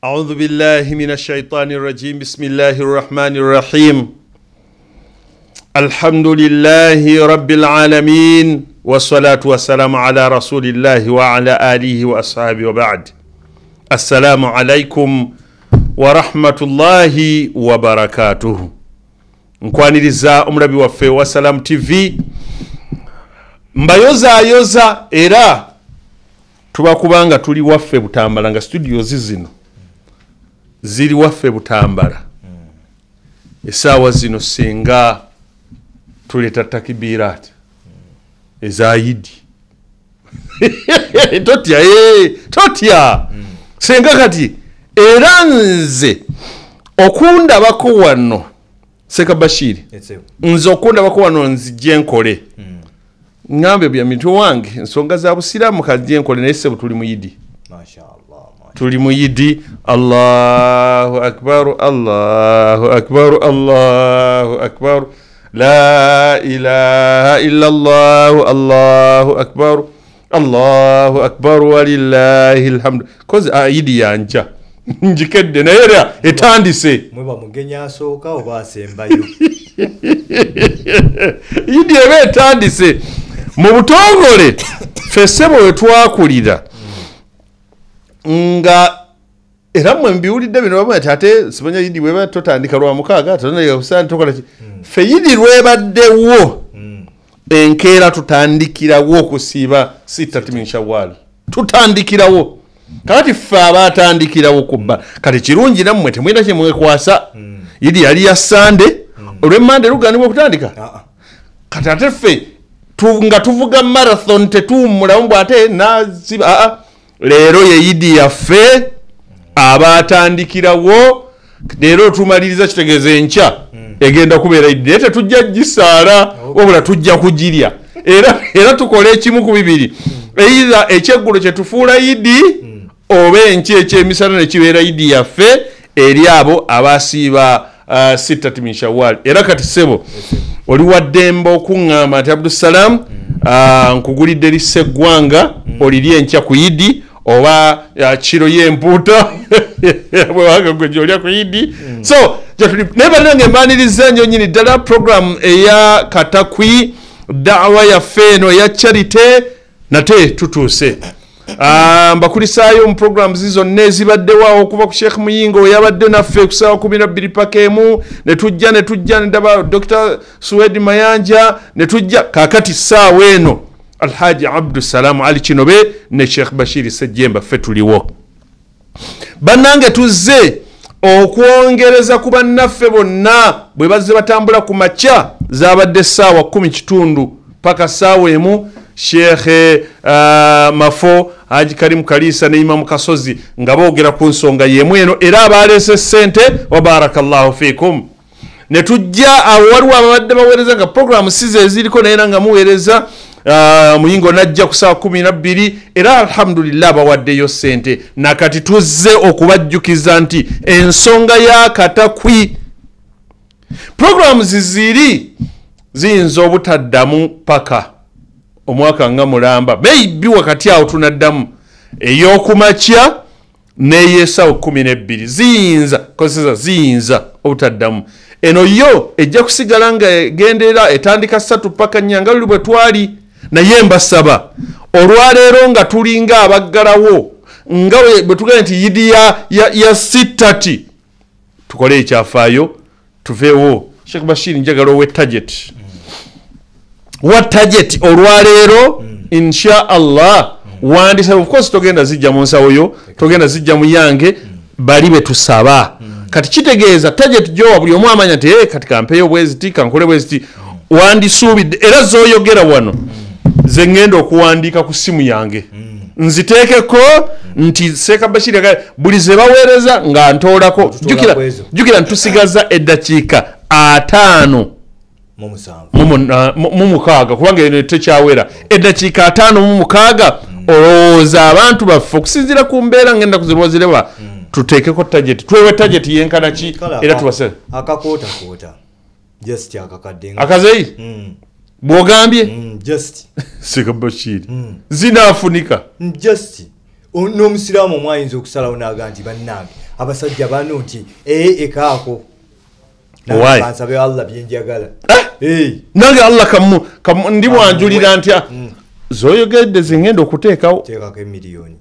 أعوذ بالله من الشيطان الرجيم بسم الله الرحمن الرحيم الحمد لله رب العالمين والصلاة والسلام على رسول الله وعلى آله وأصحابه وبعد السلام عليكم ورحمة الله وبركاته nkwaniriza omulabi waffe wa Salam TV mbayoza era tubakubanga tuli waffe Butambala nga studios zino ziri waffe Butambala esaawa zino singa tuleta takbirat ezayidi totya singa kati era nze okundabako wano Seka Bashiri nze okundabako wano nzije nkole ngambe bya mitu wange ensonga za busiramu kajje nkole naye sebo tuli muyidi mashaallah tuli muyidi Allahu akbar Allahu akbar Allahu akbar la ilaha illa Allah Allahu akbar walillahi alhamd kozi ayidi yanja njikedde naye era etandise mweba mugenya asooka oba asembayo yidi ebe etandise mu butongole fesebo wetwakulira nga era mwe mbiwulidde bino bamwe ate sibanya yidi bweba totandika lwa mukaaga tonaleka kusana tokola ki fe yidi lwebaddewo enkeera tutandikirawo okusiiba sitati min Shawwal tutandikirawo kati ffe abatandikirawo kubba kati kirungi nammwe temwina kye mwekwasa yidi yali ya Sande olw'emmande luganibwa okutandika kati ate ffe nga tuvuga marathon tetuwummulamu bw'ate naziba leero ye yidi yaffe abatandikirawo leero tumaliriza kitegeeza enkya egenda kubeera yidi naye tetujja gisaala wabula tujja kugirya era tukole ekimu ku bibiri either ekyeggulo kye tufuula yidi oba enki ekyemisana ne kibeera yidi yaffe eri abo abasiiba sitati min Shawwal era kati sebo oli waddemba okuŋŋamba nti Abdussalam nkugulidde liseggwanga olirya enkya ku yidi oba kiro y'empuuta bwewaga gwe gyolya ku yidi so naye banange mbaniriza ennyo nyini ddala program eya katakwi daawa yaffe eno eya charity nate tutuuse mbakulisaayo mu programs zonna ezibaddewo okuva ku Sheikh Muyingo yabadde naffe ku ssaawa 12 paka emu ne tujja ndaba Dr. Suwedi Mayanja ne tujja kaakati ssaawa eno Alhaji Abdussalam Ali Kinobe ne Sheikh Bashiri Sejjemba ffe tuliwo bannange tuzze okwongereza ku bannaffe bonna bwe bazze batambula ku makya zabadde ssaawa 10 paka ssaawa emu Sheikh Mafo Haji Karim Kalisa ne Imam Kasozi nga boogera ku nsonga yemu eno era abalese ssente wa barakallahu fikum ne tujja waliwo abadde baweereza nga program size eziriko naye nga muweereza Muyingo najja ku ssaawa 12 era alhamdulillah bawaddeyo ssente nakati tuzze okubajjukiza nti ensonga ya katakwi programs ziri ziyinza obutaddamu paka omwaka nga mulamba maybe wakati awo tunaddamu ey'okumakya n'ey'essaawa 12 ziyinza obutaddamu eno yo ejja kusigala nga egenderera etandika 3 paka nnyanga luli bwe twali naye mbasaba olwaleero nga tulinga abaggalawo nga bwe tugenda nti yidi ya sitati tukole ekyafaayo tuveewo Sheikh Bashir njagala owe target what target olwaleero insha Allah wandisa of course togenda zijja mu nsawo yo togenda zijja mu yange bali be tusaba kati kitegeeza target jo buli omu amanya nti kati kampeyo bweziti kankole bweziti wandisuubidde era zooyogera wano ze ngenda okuwandiika ku simu yange nziteekeko nti Sheikh Bashir buli ze baweereza nga ntoolako jjukira ntusigaza eddakiika 5 mu mukaaga kubanga eno tekyawera eddakiika 5 mu mukaaga olowooza abantu baffe okusinziira ku mbeera ngenda kuzirwazireba tuteekeko target twewe target yenkana ki era tubase akakoota just akakadde akazeyi bwogambye just Sheikh Bashir zinaafunika just n'omusiraamu omwayinza okusalawo n'aga nti bannange abasajja bano nti ekaako Why? bansabe Allah byenjagala nange Allah kamu ndi bwanjulira ntya zoyogedde zingenda okuteekawo teekako emiliyoni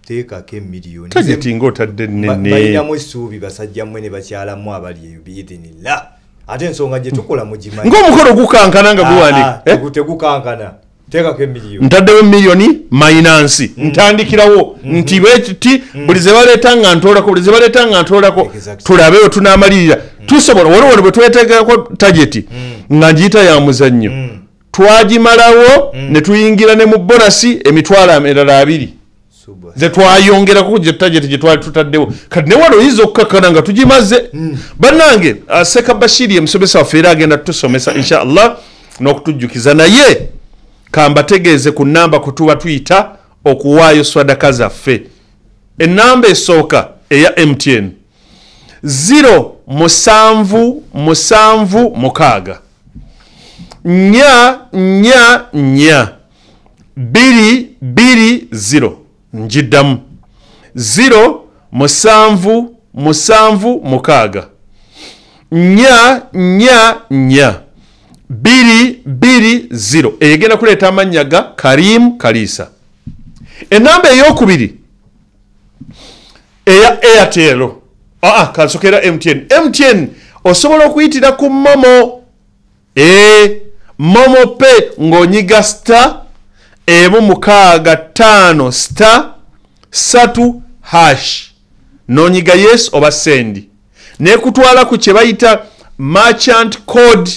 teekako emiliyoni tageti ng'otadde nene balinamu essuubi basajja mmwe ne bakyalamu abali eyo biidhinillah ate ensonga gye tukola mugimanyi ng'omukolo gukankana nga guwandiika tegukankana teekako emiliyoni ntaddewo emiliyoni mayinansi ntandikirawo nti bwekiti buli ze baleeta nga ntoolako buli ze baleeta nga ntoolako tulabe we tunaamalirira tusobola waliwo bwe tweteekako tageti nga ngiyita ya muzannyo twagimalawo ne tuyingira ne mu bonasi emitwalo emirala 2 ze twayongerako ku tageti gye twali tutaddewo kati ne wano oyinza okukakkana nga tugimaze bannange Seka Bashiri emusomesa waffe era agenda tutusomesa inshallah n'okutujjukiza naye kambategeeze ku namba kutuba tuyita okuwaayo swadaka zaffe ennamba esooka eya MTN 077 220 njiddamu 077 220 egenda kuleeta amannya ga Karim Kalisa. Ennamba ey'okubiri eya Airtel kansokera MTN osobola okuyitira ku Momo Momo Pay ng'onyiga star 165 star 3 hash n'onyiga yes oba send nekutwala ku kye bayita merchant code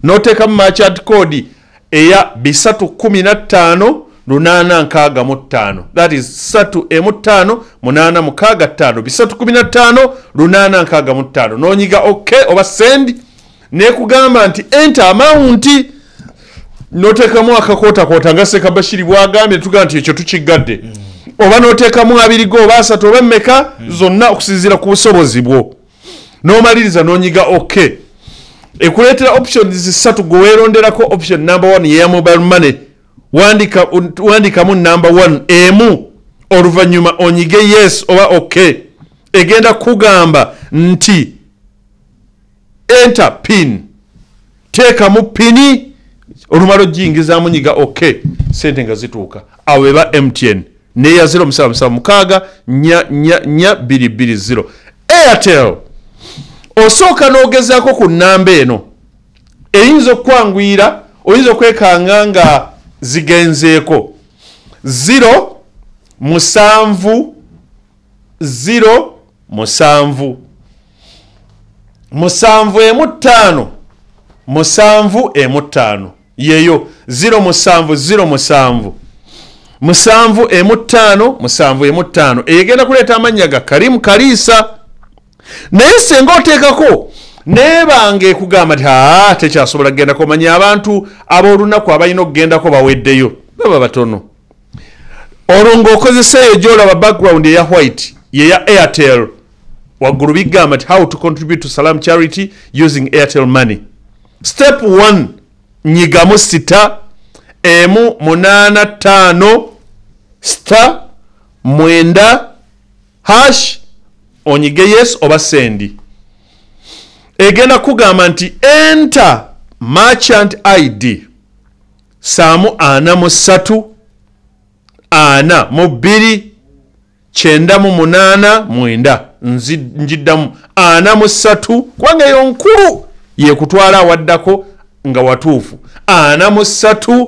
n'oteeka mu merchant code eya 315 that is 315 315 n'onyiga okay oba send nekugamba nti enter amount n'oteekamu akakoota nga Seka Bashiri bwagambye tugamba nti ekyo tukigadde oba n'oteekamu 2 go oba 3 oba mmeka zonna okusinziira ku busobozi bwo n'omaliriza n'onyiga okay ekuleetera options 3 gwe weeronderako option number 1 yeya mobile money wandikamu number 1 emu oluvannyuma onyige yes oba okay egenda kugamba nti enter pin teekamu pini olumala ojingizaamu nyiga okay sente nga zituuka awo eba MTN neya 077 Airtel osooka n'ogezaako ku nnamba eno eyinza okwanguyira oyinza okwekanga nga zigenzeeko 7 yeyo 7 egenda kuleeta amannya ga Karim Kalisa naye senga oteekako neebanga ekugamba nti tekyasobola kgendako manya abantu ab'olunaku abalina okugendako baweddeyo baba batono olwo ng'okozeseeyo gyolaba background eya white yeya Airtel waggulu bigamba nti how to contribute to Salam Charity using Airtel money. Step 1 nyigamu sita 185 star 9 hash onyige yes oba sendi egenda kugamba nti enter merchant ID 43 42 989 njiddamu 43 kubanga eyo nkulu yekutwala awaddako nga watuufu 43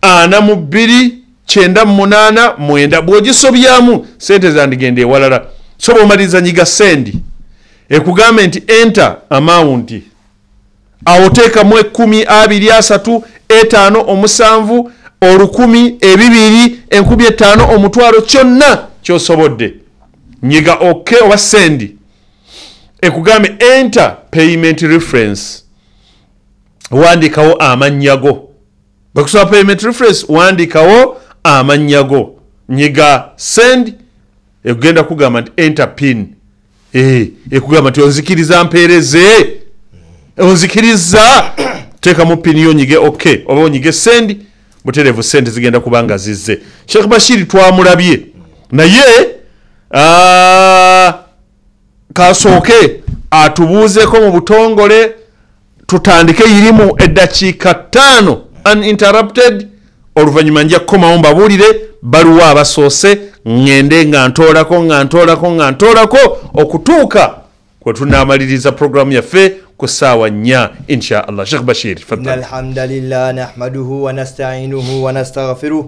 42 989 bw'ogisobyamu sente zandigenda ewalala soba omaliriza nyiga sendi ekugambe nti enter amount awo teekamu 10 23 5 7 10 2 5 omutwalo kyonna kyosobodde nyiga okay oba sendi ekugambe enter payment reference wandikawo amanyago bakusaba payment reference wandikawo amanyago nyiga send ekugenda kugamba nti enter pin ekugamba nti onzikiriza mpeereze onzikiriza teekamu pin yo nyige okay oba onyige send butereevu sente zigenda kubanga zizze Sheikh Bashiri twamulabye naye kasooke atubuuzeeko mu butongole tutandike yirimu eddakiika 5 uninterrupted oluvannyuma nja kukomawo mbabuulire baluwa abasoose ŋŋende nga ntoolako okutuuka kwe tunaamaliriza programu yaffe ku ssaawa 4 insha allah. Sheikh Bashir alhamdulillah nahmaduhu wa nasta'inuhu wa nastaghfiruh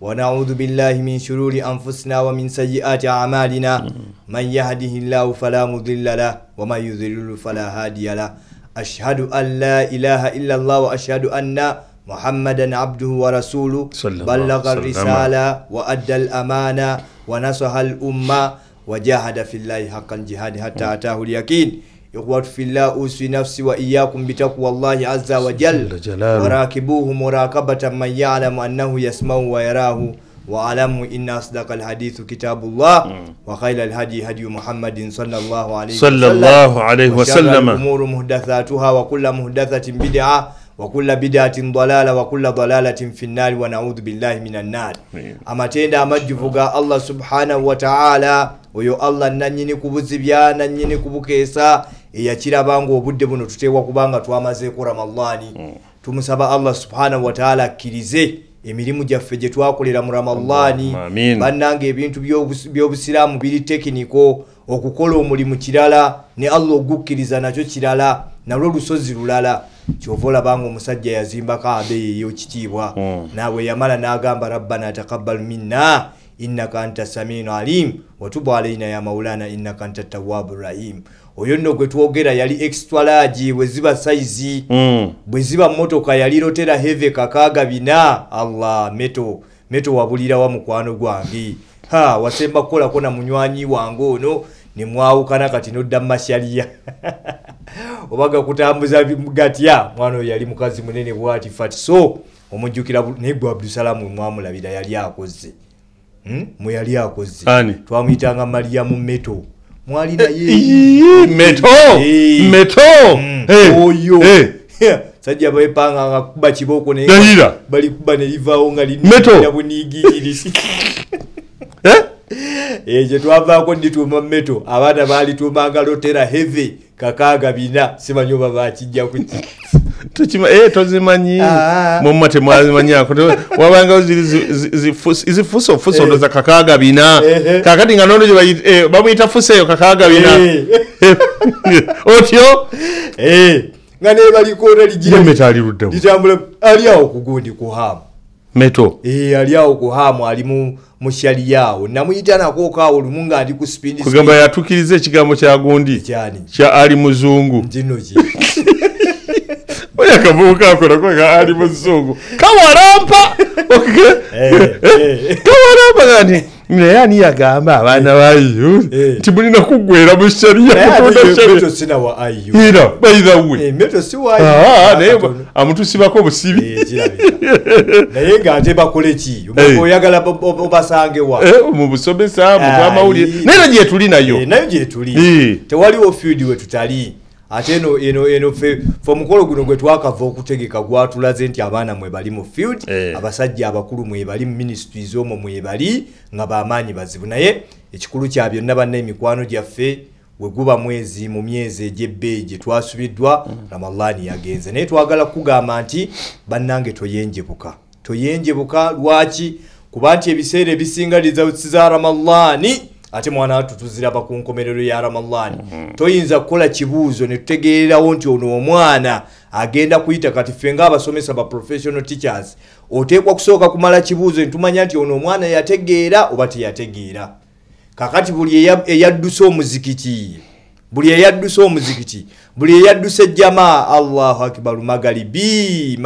wa na'udhu billahi min shururi anfusina wa min sayyiati a'malina man yahdihillahu fala mudilla lahu wa man yudlil fala hadiya lahu ashhadu an la ilaha illa allah wa ashhadu anna محمدا عبده ورسوله بلغ الرسالة وأدى الأمانة ونصح الأمة وجاهد في الله حق الجهاد حتى أتاه اليقين. إخوة في الله أوصي نفسي وإياكم بتقوى الله عز وجل وراكبوه مراقبة من يعلم أنه يسمع ويراه وعلموا إن أصدق الحديث كتاب الله وخير الهدي هدي محمد صلى الله عليه وسلم وشر الأمور محدثاتها وكل محدثة بدعة وكل بدعة ضلالة وكل ضلالة في النار ونعوذ بالله من النار. أما تيندا مجفوغا الله سبحانه وتعالى ويو الله نanyini kubuzibya nanyini kubukesa eyakira bango obudde buno tutewa kubanga twamaze ku Ramadhani. Tumusaba Allah subhanahu wa ta'ala kirize emirimu gyaffe gye twakolera mu Ramadhani. Bannange ebintu by'obusiraamu biri tekiniko okukola omulimu kirala ne Allah ogukkiriza nakyo kirala nalwo lusozi lulala. Chovola bango musajja yazimba Kaaba eyo kitiibwa nawe yamala n'agamba rabbana taqabbal minna innaka antas samiun alim wa tub alayna ya maulana innaka antat tawwabur rahim. Oyo nno gwe twogera yali extra large bwe ziba size bwe ziba motoka yali rotera heavy kakaaga bina. Allah meto wabulira wa mukwano gwange wasemba kola kona munywanyi wange ono ne mwawukana kati nodda masharia obaga kutambuza gatya mwana yali mukazi munene bwati fat so omujjukira nebwa Abdussalam mwamulabira yali akoze mu yali akoze twamuyitanga Mariamu Meto mwali na ye meto oyo sajja bayepanga ngakuba kiboko ne bali kuba ne livaawo nga linnya bunigirisi je twavaako ndituuma Meto abaana baali tuumanga lotera heavy kakaaga bina simanyi baba akijja kuki tozimanyi mumma temwazimanyako wabanga zifuso ndoza kakaaga bina kakati nga nono gye bamuyita fuso eyo kakaaga bina otyo nga ne balikona ligira Meto ali luddawo litambula ali awo kugundi kuhamu Meto ali awo kuhamu ali mu shaliyawo namuyita nako kawo lumunga ali ku spindi kugamba yatukiriza ekigambo kya gundi kya ali muzungu njinoki oya kavuka akola kwa ali muzungu kawarampa kawarampa gani yani yagamba abana bayo tibulina kugwera mu shaliya kutonda Meto sina wa ayu ira by the way Meto si wa ayu naye amuntu sibako busibi naye nga ate bakole ki oyagala obasange wa mu busomesa mu bwamawulire naye gye tuli nayo tewaliwo field we tutali ate eno fe mukolo guno gwe twakava okutegeka gwatulaze nti abaana mwe bali mu field abasajja abakulu mwe bali mu ministries omwo mwe bali nga bamaanyi bazibu naye ekikulu kya byonna banna emikwano gyaffe we guba mwezi mu myezi egy'ebbeeyi gye twasubiddwa Ramadhani yagenze naye twagala kugamba nti bannange toyenjebuka lwaki kuba nti ebiseera ebisinga liza Ramadhani ate mwana tutuziraba ku nkomerero ya Ramadhani toyinza kukola kibuuzo ne tutegeererawo nti ono omwana agenda kuyita kati ffe ng'abasomesa ba professional teachers oteekwa kusooka kumala kibuuzo ntumanya nti ono omwana yategeera oba teyategeera. Kakati buli eyadduse omuzikiti buli eyadduse jamaa Allahu akbar magalibi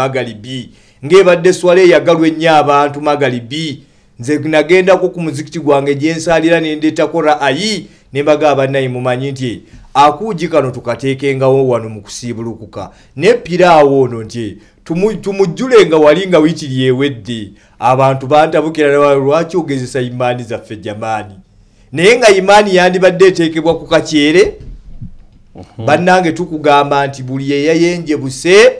ng'ebadde swala eyagalwa ennyo abantu magalibi nze nagenda ku muzikiti gwange gyensalira nendeetako ra'ayi ne mbagamba naye mumanyi nti akuuji kano tukateekengawo wano mu kusiibulukuka ne piraawo ono nti tumujjulenga wali nga wiitiri ewedde abantu bantabukira lwaki ogezesa imaani zaffe jamaani naye nga imaani yandibadde eteekebwa ku kakyere bannange tukugamba nti buli eyayenjebuse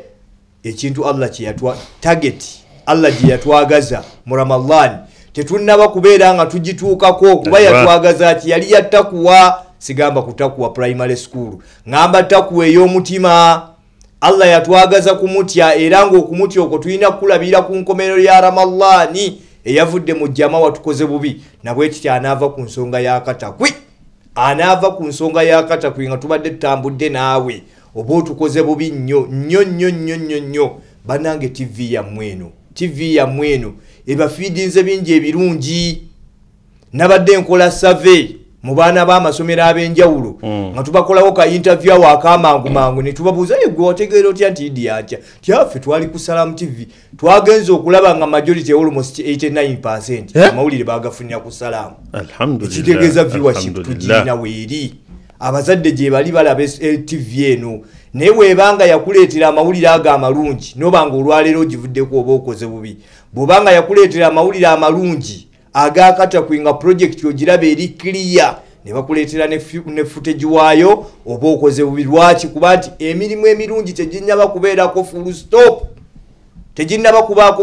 ekintu Allah kye yatwa target Allah gye yatwagaza mu Ramadhani tetunnaba kubeera nga tugituukako kuba yatwagaza ati yali yattakuwa sigamba kutakuwa primary school ngamba takuwa ey'omutima Allah yatwagaza kumutya era ng'okumutya okwo tulina kulabira ku nkomerero ya Ramadhani eyavudde mu jama watukoze bubi nabwe kiti anaava ku nsonga ya katakwi anaava ku nsonga ya katakwi nga tubadde tutambudde naawe oba otukoze bubi nnyo banange TV ya mweno eba feedinze bingi ebirungi nabadde nkola survey mu baana b'amasomero ab'enjawulo nga tubakolawo ka interview awo akamangu ne tubabuuza gwe wategeera otya nti idi atya tyaffe twali ku Salamu TV twagenza okulaba nga majority almost 89% amawulire bagafunira ku Salamu kitegeeza viewership tugirina weeri abazadde gye bali balaba TV eno naye weebanga yakuleetera amawulire ago amalungi nobanga olwaleero ogivuddeko oba okoze bubi bw'obanga yakuleetera amawulire amalungi agakatakwenga project ogiraba eri clear ne bakuleetera ne footage waayo oba okoze bubi lwaki kuba nti emirimu emirungi teginnaba kubeerako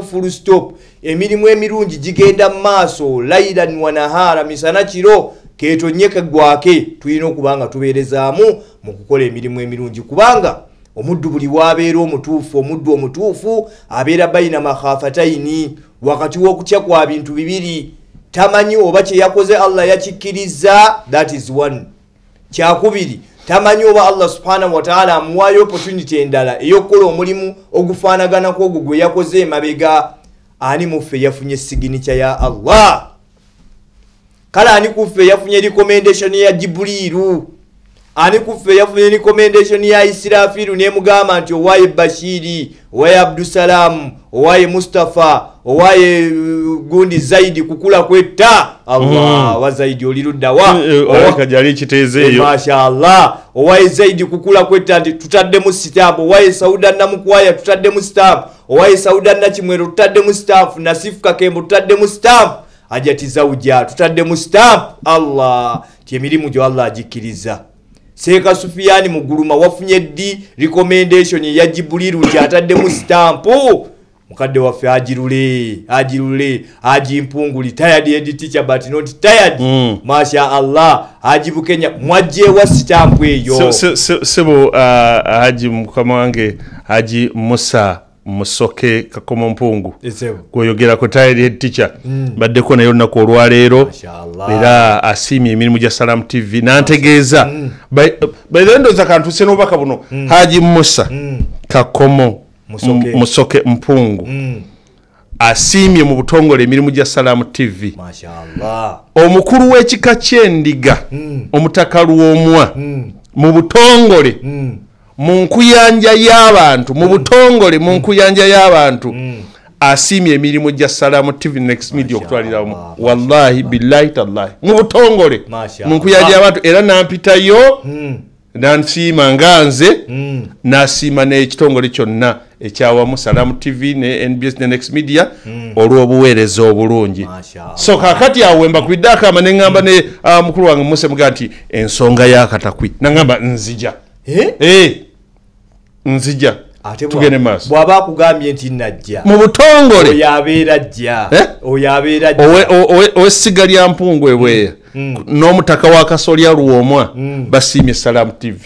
full stop emirimu emirungi gigenda mu maaso lailan wa nahara misana kiro ketonyeke gwake tulina okuba nga tubeerezaamu mu kukola emirimu emirungi kubanga omuddu buli waabeera omuddu omutuufu abeera bayina makhafataini wakati w'okutya kwa bintu bibiri tamanyi oba kye yakoze Allah yakikkiriza that is one kyakubiri tamanyi oba Allah subhanahu wa ta'ala amuwaayo opportunity endala ey'okukola omulimu ogufaanaganako ogwo gwe yakoze emabega ani muffe yafunye signature ya Allah kale ani kuffe yafunye recommendation ya Jibrilu ani kuffe yafunye recommendation ya Israfilu ne mugamba nti owaye Bashiri owaye Abdusalam owaye Mustafa owaye gundi zaidi kukula kwetta Allah wa zaidi olirudda wa kajali kitezeeyo mashaallah owaye zaidi kukula kwetta nti tutadde mu stamp owaye Sauda namukwaya tutadde mu stamp owaye Sauda nakimwero tutadde mu stamp Nasif Kakembo tutadde mu stamp ajati zawuja tutadde mu stamp Allah kyemirimu gyo Allah agikkiriza Seka Sufiyani Muguluma wafunye ddi recommendation ya Jibrilu kyatadde mu stamp mukadde waffe ajirule ajimpunguli tired head teacher but not tired masha Allah ajibukenya mwajje wa stamp eyo sebo haji mukama wange haji Musa Musoke Kakomo Mpungu kuyogera ko tired head teacher badde ko nayo nako olwaleero era asimye emirimu gya Salamu TV nantegeeza by the end of the country seno baka buno haji Musa Kakomo Musoke Mpungu asimye mu butongole emirimu gya Salamu TV mashaallah omukulu w'ekika ky'endiga omutaka Luomwa mu butongole mu nkuyanja y'abantu mu butongole mu nkuyanja y'abantu asimye emirimu gya Salamu TV Next Media okutwalira wallahi billahi tallahi mu butongole mu nkuyanja y'abantu era nampitayo nansiima nganze nasiima n'ekitongole kyonna ekyawamu Salamu TV ne NBS ne Next Media olw'obuweereza obulungi so kakati awo wemba kubidde akama ne ngamba ne mukulu wange Muse muga nti ensonga y'akatakwi nangamba nzija nzija tugende maaso bw'aba akugambye nti najja mu butongole oyabeera jja ow'essiga lya Mpungu ebweya n'omutaka wa Kasolya Luomwa basiimye Salamu TV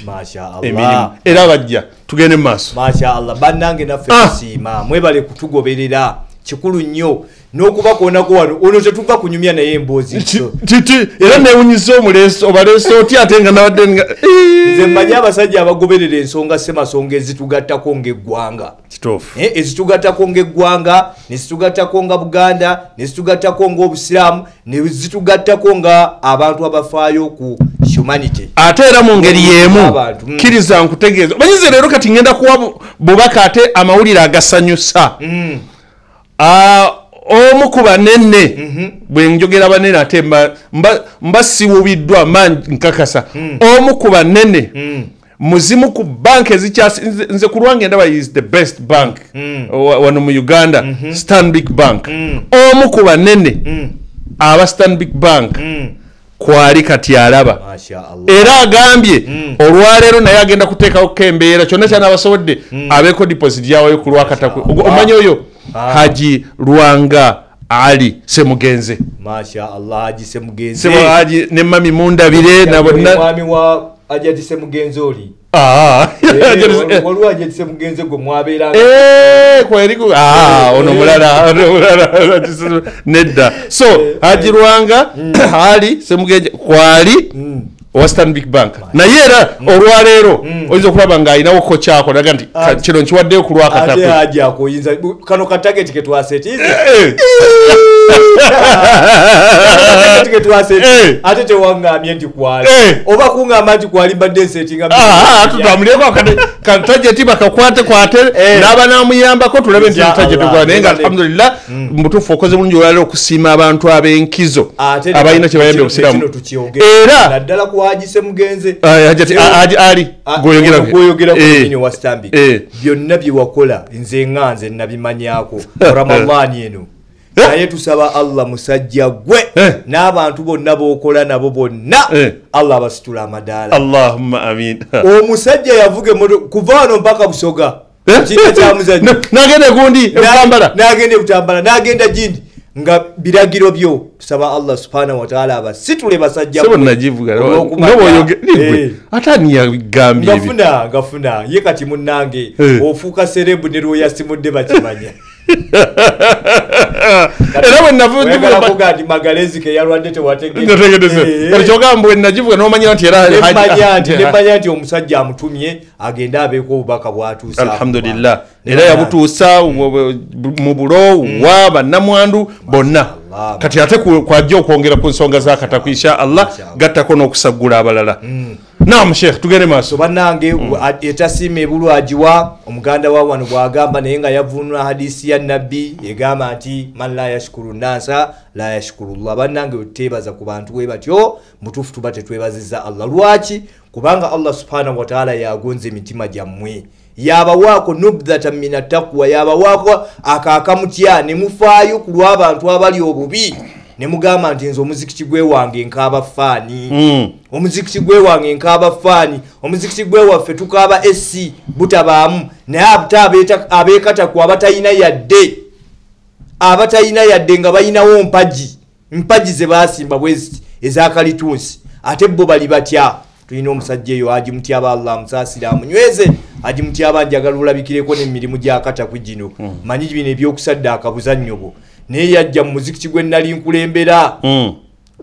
emirimu era bajja tugende maaso mashaallah bannange naffe tusiima mwebale kutugoberera kikulu nnyo n'okuba koonako wano ono tetuva kunyumya naye emboozi titi era neewunyiza omuleeso obaleeso otya ate nga nabadde nga nze mmanyi abasajja abagoberera ensonga ssemasonga ezitugattako ng'eggwanga kituufu ezitugattako ng'eggwanga ne zitugattako nga Buganda ne zitugattako ng'obusiraamu ne zitugattako nga abantu abafaayo ku humanity ate era mu ngeri y'emu kkiriza nkutegeeza omanyize leero kati ngenda kuwa bubaka ate amawulire agasanyusa omu ku banene bwe njogera banene ate mba siwubiddwa nkakasa omu ku banene muzimu ku bank nze ku lwange ndaba is the best bank wano mu Uganda Stanbic Bank omu ku banene aba Stanbic Bank kwali kati alaba era agambye olwaleero naye agenda kuteekawo kembeera kyonna kyanabasobodde abeeko deposit yawayo ku lwakatakwe omanyi oyo Haji Lwanga Ali Semugenze Masha Allah Haji Semugenze Sebo Haji ne mami Mundabire na bonna mwami wa Haji Semugenze oli waliwo Haji Semugenze gwe mwabeera kwa eriku ono mulala nedda so Haji Ruwanga Ali Semugenze kwali Western Big Bank na yera olwaleero oyinza okulaba nga ayinawo ko kyako naga nti kino nkiwaddeyo ku lwakatako Haji akoyinza kano katageti ke twasetize ate tewangamye nti kwali oba kungamba nti kwali mbadde nsetinga tutambuleko katageti bakakwate kwate n'aba namuyambako tulabe nti katageti gwa naye nga alhamdulillah mutuufu okoze bulungi olwaleero okusiima abantu ab'enkizo abalina kye bayambye obusiraamu era naddala ku Haji Semugenze ali gwoyogera ku wa Stambik byonna bye wakola nze nganze nabimanyako Ramadhani eno naye tusaba Allah musajja gwe n'abantu bonna b'okola nabo bonna Allah abasitula amadaala Allahumma amin omusajja yavuga kuva wano mpaka Busoga kintu kyamuzajja nagende gundi ebutambala nagenda gindi nga biragiro byo tusaba Allah subhanahu wa ta'ala abasitule basajja sebo najivuga nobo yoge atani yagambye ngafuna ye kati munnange ofuuka serebu ne roya simudde bakimanya era bwe navuga kugandi magalezi ke yalwadde tewategedde kyogambwe najivuga nomanya nti era nemanya nti omusajja amutumye agenda abeeko obubaka bwatuusa alhamdulillah era yabutuusa mu bulo wa bannamwandu bonna kati ate kwajja okwongera ku nsonga zakataku insha Allah gattako n'okusaggula abalala naam sheikh tugende maaso bannange etasiima ebulwagiwa omuganda wa wano bwagamba naye nga yavunula hadisi ya nabbi egamba nti man la yashkuru nasa la yashkuru llah bannange otebaza ku bantu we batyo mutuufu tuba tetwebaziza Allah lwaki kubanga Allah subhanahu wa ta'ala yagonza emitima gyammwe yabawaako nubdhatan min attaqwa yabawaako akakamutya ne mufaayo ku lw'abantu abali obubi ne mugamba nti nze omuzikiti gwe wange nkaaba faani omuzikiti gwe wange nkaaba faani omuzikiti gwe waffe tukaaba esi butabaamu naye abeekata ku abatayina yadde nga bayinawo mpaji ze baasimba bweziti ezakalitunsi ate bo bali batya tulina omusajja eyo agimutyaba Allah musaasira amunyweze agimutyaba njagala olabikireko n'emirimu gyakataku gino manyi bino ebyokusaddaaka buzannyo bwo naye yajja mu muzikiti gwe nali nkulembera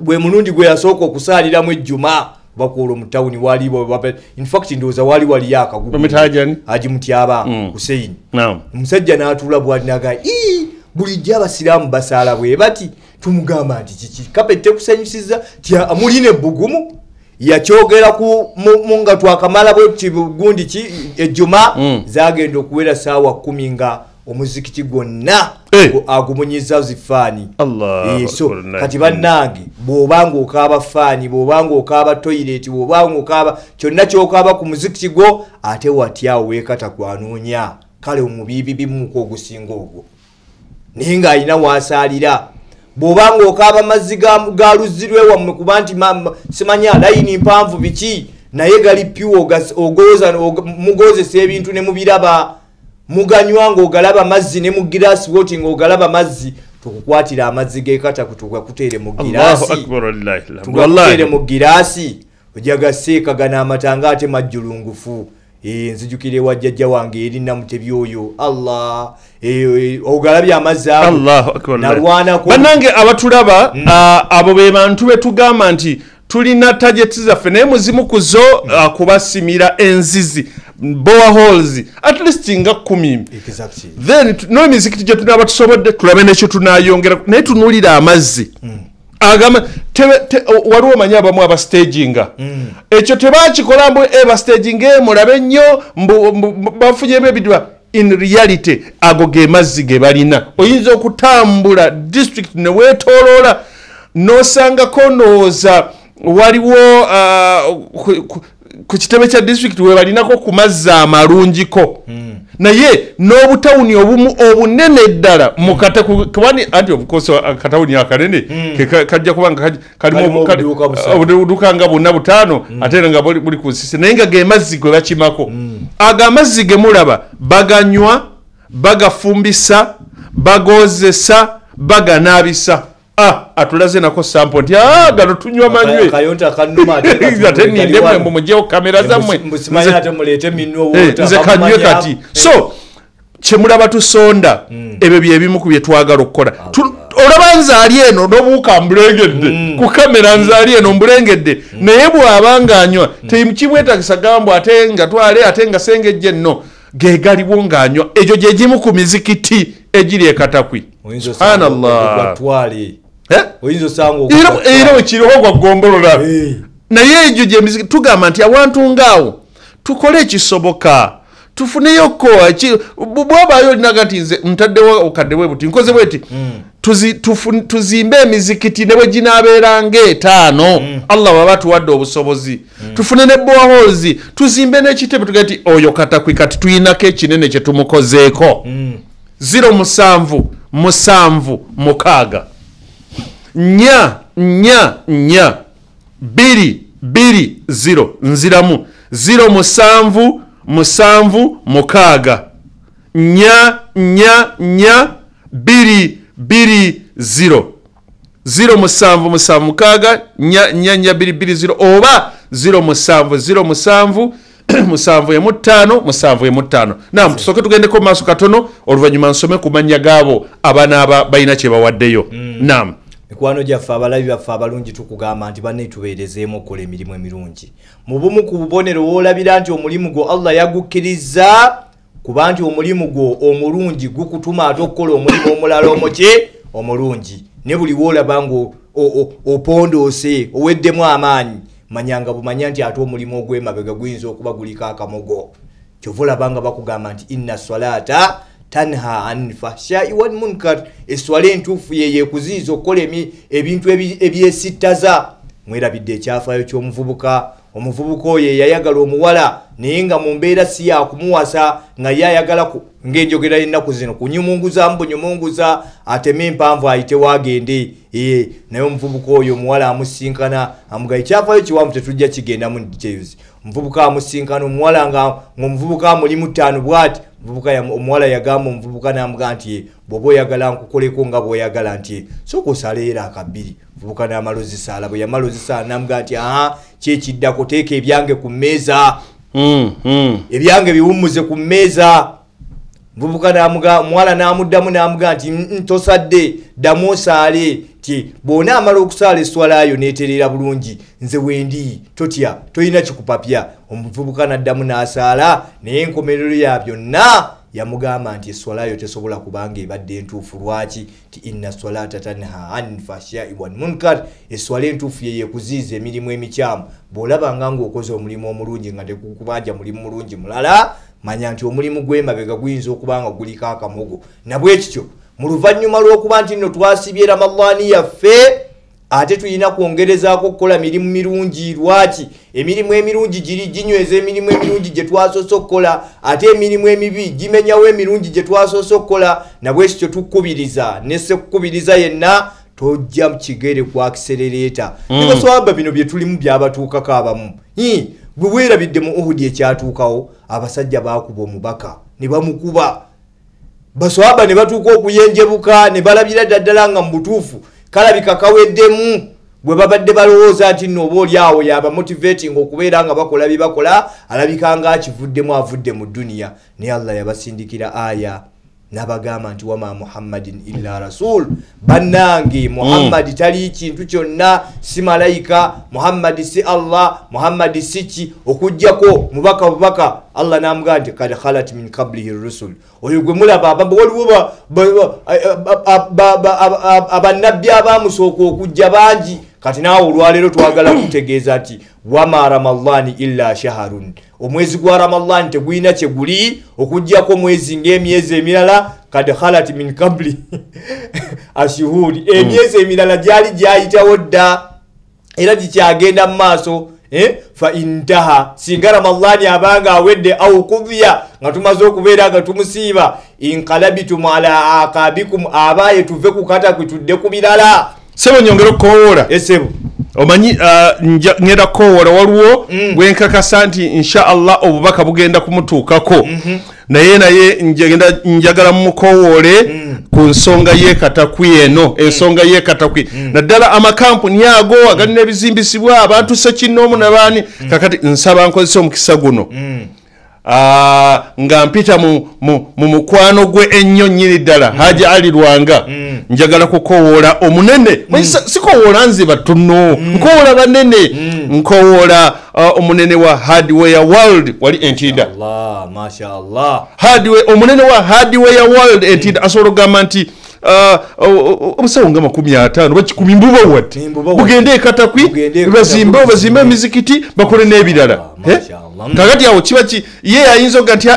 bwe mulundi gwe yasooka okusaaliramu ejjuma bakuola mu tawuni waliwo in fact ndowooza wali akagugu agimutyaba Hussein omusajja n'atuula bw'anaga bulijjo abasiraamu basaala bwe bati tumugamba nti kiki kapete kusanyusiza mulina ebbugumu yakyogera ku munga twakamala bwe kibugundi ki ejjuma zagenda okuwera saawa 10 nga omuzikiti gwonna agumunyiza zifaani so kati bannange bw'obanga okaaba faani bw'obanga okaaba toilet bw'obanga okaaba kyonna ky'okaaba ku muzikiti gwo ate watyawo weekata kwanoonya kale omubiibi bimuko ogusinga ogwo naye ng'alina waasaalira bw'obanga okaaba mazzi ga luzzirwe wammwe kuba nti simanya layini mpanvu biki naye gali piwo mugozesa ebintu ne mubiraba muganywa ng'ogalaba mazzi ne mu giraasi woti ng'ogalaba mazzi tukukwatira amazzi g'ekataku tugakuteere mu giraasi ojagaseeka gana amatanga ate majjulungufu nzijukire wajjajja wange eri namutebi oyo Allah ogalabye amazzi nalwanako bannange abatulaba abo be bantu betugamba nti tulina targets zaffe naye muzimu kuzo kubasimira enzizi boreholes at least nga 10 then n'emizikiti gye tunaba tusobodde tulabe nekyo tunayongera naye tunulira amazzi agamba waliwo manyi abamu abastaginga ekyo tebakikola mbu bastaginga mulabe nnyo bafunyemu ebidwa in reality ago ge mazzi ge balina oyinza okutambula district ne weetooloola n'osangako ndowooza waliwo ku kitebe kya district we balinako ku mazzi amalungiko naye n'obutawuni obumu obunene ddala mukate kubani anti of course akatawuni akanene kajja kubanga kalimu obuduka nga bonna butaano ate nga buli ku nsisi naye nga ge mazzi gwe bakimako aga amazzi ge mulaba baganywa bagafumbisa bagozesa baga n'abisa atulaze nako sample nti gano tunywa manywe kayonta kanuma ate ninde mwe mujyeho kamera zammwe nze kanywe kati so kyemulaba tusonda ebyo byebimu ku bye twagala okukola olaba nzaali eno n'obuuka mbulengedde ku kamera nzaali eno mbulengedde naye bw'abanga anywa tekimwetagisa gambo ate nga twale ate nga sengejje nno gegaliwo ng'anywa egyo gye gimu ku mizikiti egiri ekatakwi subhanallah era wekiriho gwagombolola naye egyo gye mizikiti tugamba nti awantu ngaawo tukole ekisoboka tufuneyo koa bwabaayo olinaga nti nze ntaddewo okadde bwe buti nkoze bweti tuzimbe emizikiti ne bwe ginaabeeranga 5 Allah waba tuwadde obusobozi tufune ne boreholes tuzimbe n'ekitebe tuge nti oyo katakwi kati tuyinako ekinene kye tumukozeeko 0 7 6 nya 2 2 0 nziramu 0 7 6 nya 2 2 0 0 7 6 nya 2 2 0 oba 0 7 5 naam tusoke tugendeko maaso katono oluvannyuma nsome ku mannya gaabo abaana balina kye bawaddeyo naam mikwano gyaffe abalabi baffe abalungi tukugamba nti banne tubeerezeemu okukola emirimu emirungi mu bumu ku bubonero woolabira nti omulimu gwo Allah yagukkiriza kuba nti omulimu gwo omulungi gukutuma ate okukola omulimu omulala omulungi ne buli woolaba nga opondoose oweddemu amaanyi manyanga bumanya nti ate omulimu ogw'emabega guyinza okuba guliko akamogo kyova olaba nga bakugamba nti inna salata tanha anil fahshai wal munkar eswala entuufu yekuziiza okukola ebintu ebyesittaza mwerabidde ekyafaayo ky'omuvubuka oyo yayagala omuwala naye nga mu mbeera si yakumuwasa nga yayagala ng'enjogera y'ennaku zino kunyumunguza mbunyumunguza ateme empanvu ayite waagende naye omuvubuka oyo omuwala amusinkana amugaye ekyafaayo kiwamu tetujja kigenda mu details omuvubuka amusinkana omuwala nga omuvubuka mulimu 5 bw'ati omuwala yagamba omuvubuka n'amugaa nti bw'oba oyagala nkukoleko nga bw'oyagala nti sooka osaleera akabiri omuvubuka n'amala ozisaala bwe yamala ozisaala n'amugaa nti kyekiddako teeka ebyange ku mmeeza ebyange biwummuze ku mmeeza omuwala n'amuddamu n'amugaa nti tosadde ddamu osaale ti bw'ona amala okusaala eswalayo neeterera bulungi nze wendi totya tolina kikupapya omuvubuka n'addamu n'asaala naye enkomerero ya byonna yamugamba nti eswalayo tesobola kubanga ebadde entuufu lwaki ti inna salata tanha anil fahshai wal munkar eswala entuufu yekuziiza emirimu emikyamu bw'olabanga ng'okoze omulimu omulungi nga tekukubanja mulimu mulungi mulala manya nti omulimu gw'emabega guyinza okuba nga guliko akamogo nabwe kityo mu luvannyuma lw'okuba nti nno twasibye ramadhaani yaffe ate tulina kwongerezaako okukola mirimu mirungi lwaki emirimu emirungi giri ginyweza emirimu emirungi gye twasoose okukola ate emirimu emibi gimenyawo emirungi gye twasoose okukola nabwe kityo tukubiriza nessekukubiriza yenna tojja mukigere kwakiserereeta nebaswaba bino bye tulimu byabatuukako abamu bwe weerabidde mu Uhudi ekyatuukawo abasajja baakuba omubaka ne bamukuba baswaba ne batuuka okuyenjebuka ne balabira ddala nga mu butuufu kalabika kaweddemu bwe babadde balowooza nti nno oba oli awo yaba motivating okubeera nga bakola bye bakola alabika nga akivuddemu avudde mu duniya naye Allah yabasindikira aya n'abagamba nti wama muhammadin illa rasul bannange muhammadi tali kintu kyonna si malayika muhammadi si Allah muhammadi si ki okujjako mubaka Allah n'amugaa nti kad khalat min qablihi rusul oyo gwe mulaba waliwo abannabbi abamusooka okujja bangi kati naawe olwaleero twagala kutegeeza nti wama ramadhani illa shaharun omwezi gwa ramadhani tegulina kye guli okujjako omwezi ng'emyezi emirala kad khalat min qabli ashuhuri emyezi emirala gyali gyayitawo dda era gikyagenda mu maaso fa intaha singa ramadhani abanga awedde au kudhiya nga tumaze okubeera nga tumusiiba inqalabitum ala aqabikum abaye tuve kukata kwitudde ku birala sebo nyongero kowola esebo omanyi ngenda kowola waliwo gwenkakasa nti insha Allah obubaka bugenda kumutuukako naye njagala mukowole ku nsonga y'ekatakwi eno ensonga y'ekatakwi naddala amakampuni ago agalina ebizimbisibwa abantu sekinoomu nabaani kakati nsaba nkozesa omukisa guno nga mpita mu mukwano gwe ennyo nnyini ddala Haji Ali Lwanga njagala kukowoola omunene sikowoola nziba ttuno nkowoola banene nkowoola omunene wa Hardware World wali Entida omunene wa Hardware World Entida asobola okugamba nti obusawo nga 50 bakikumi mbuba wati bugende ekatakwi bazimbe emizikiti bakole n'ebirala kakati awo kiba ye ayinza oga nti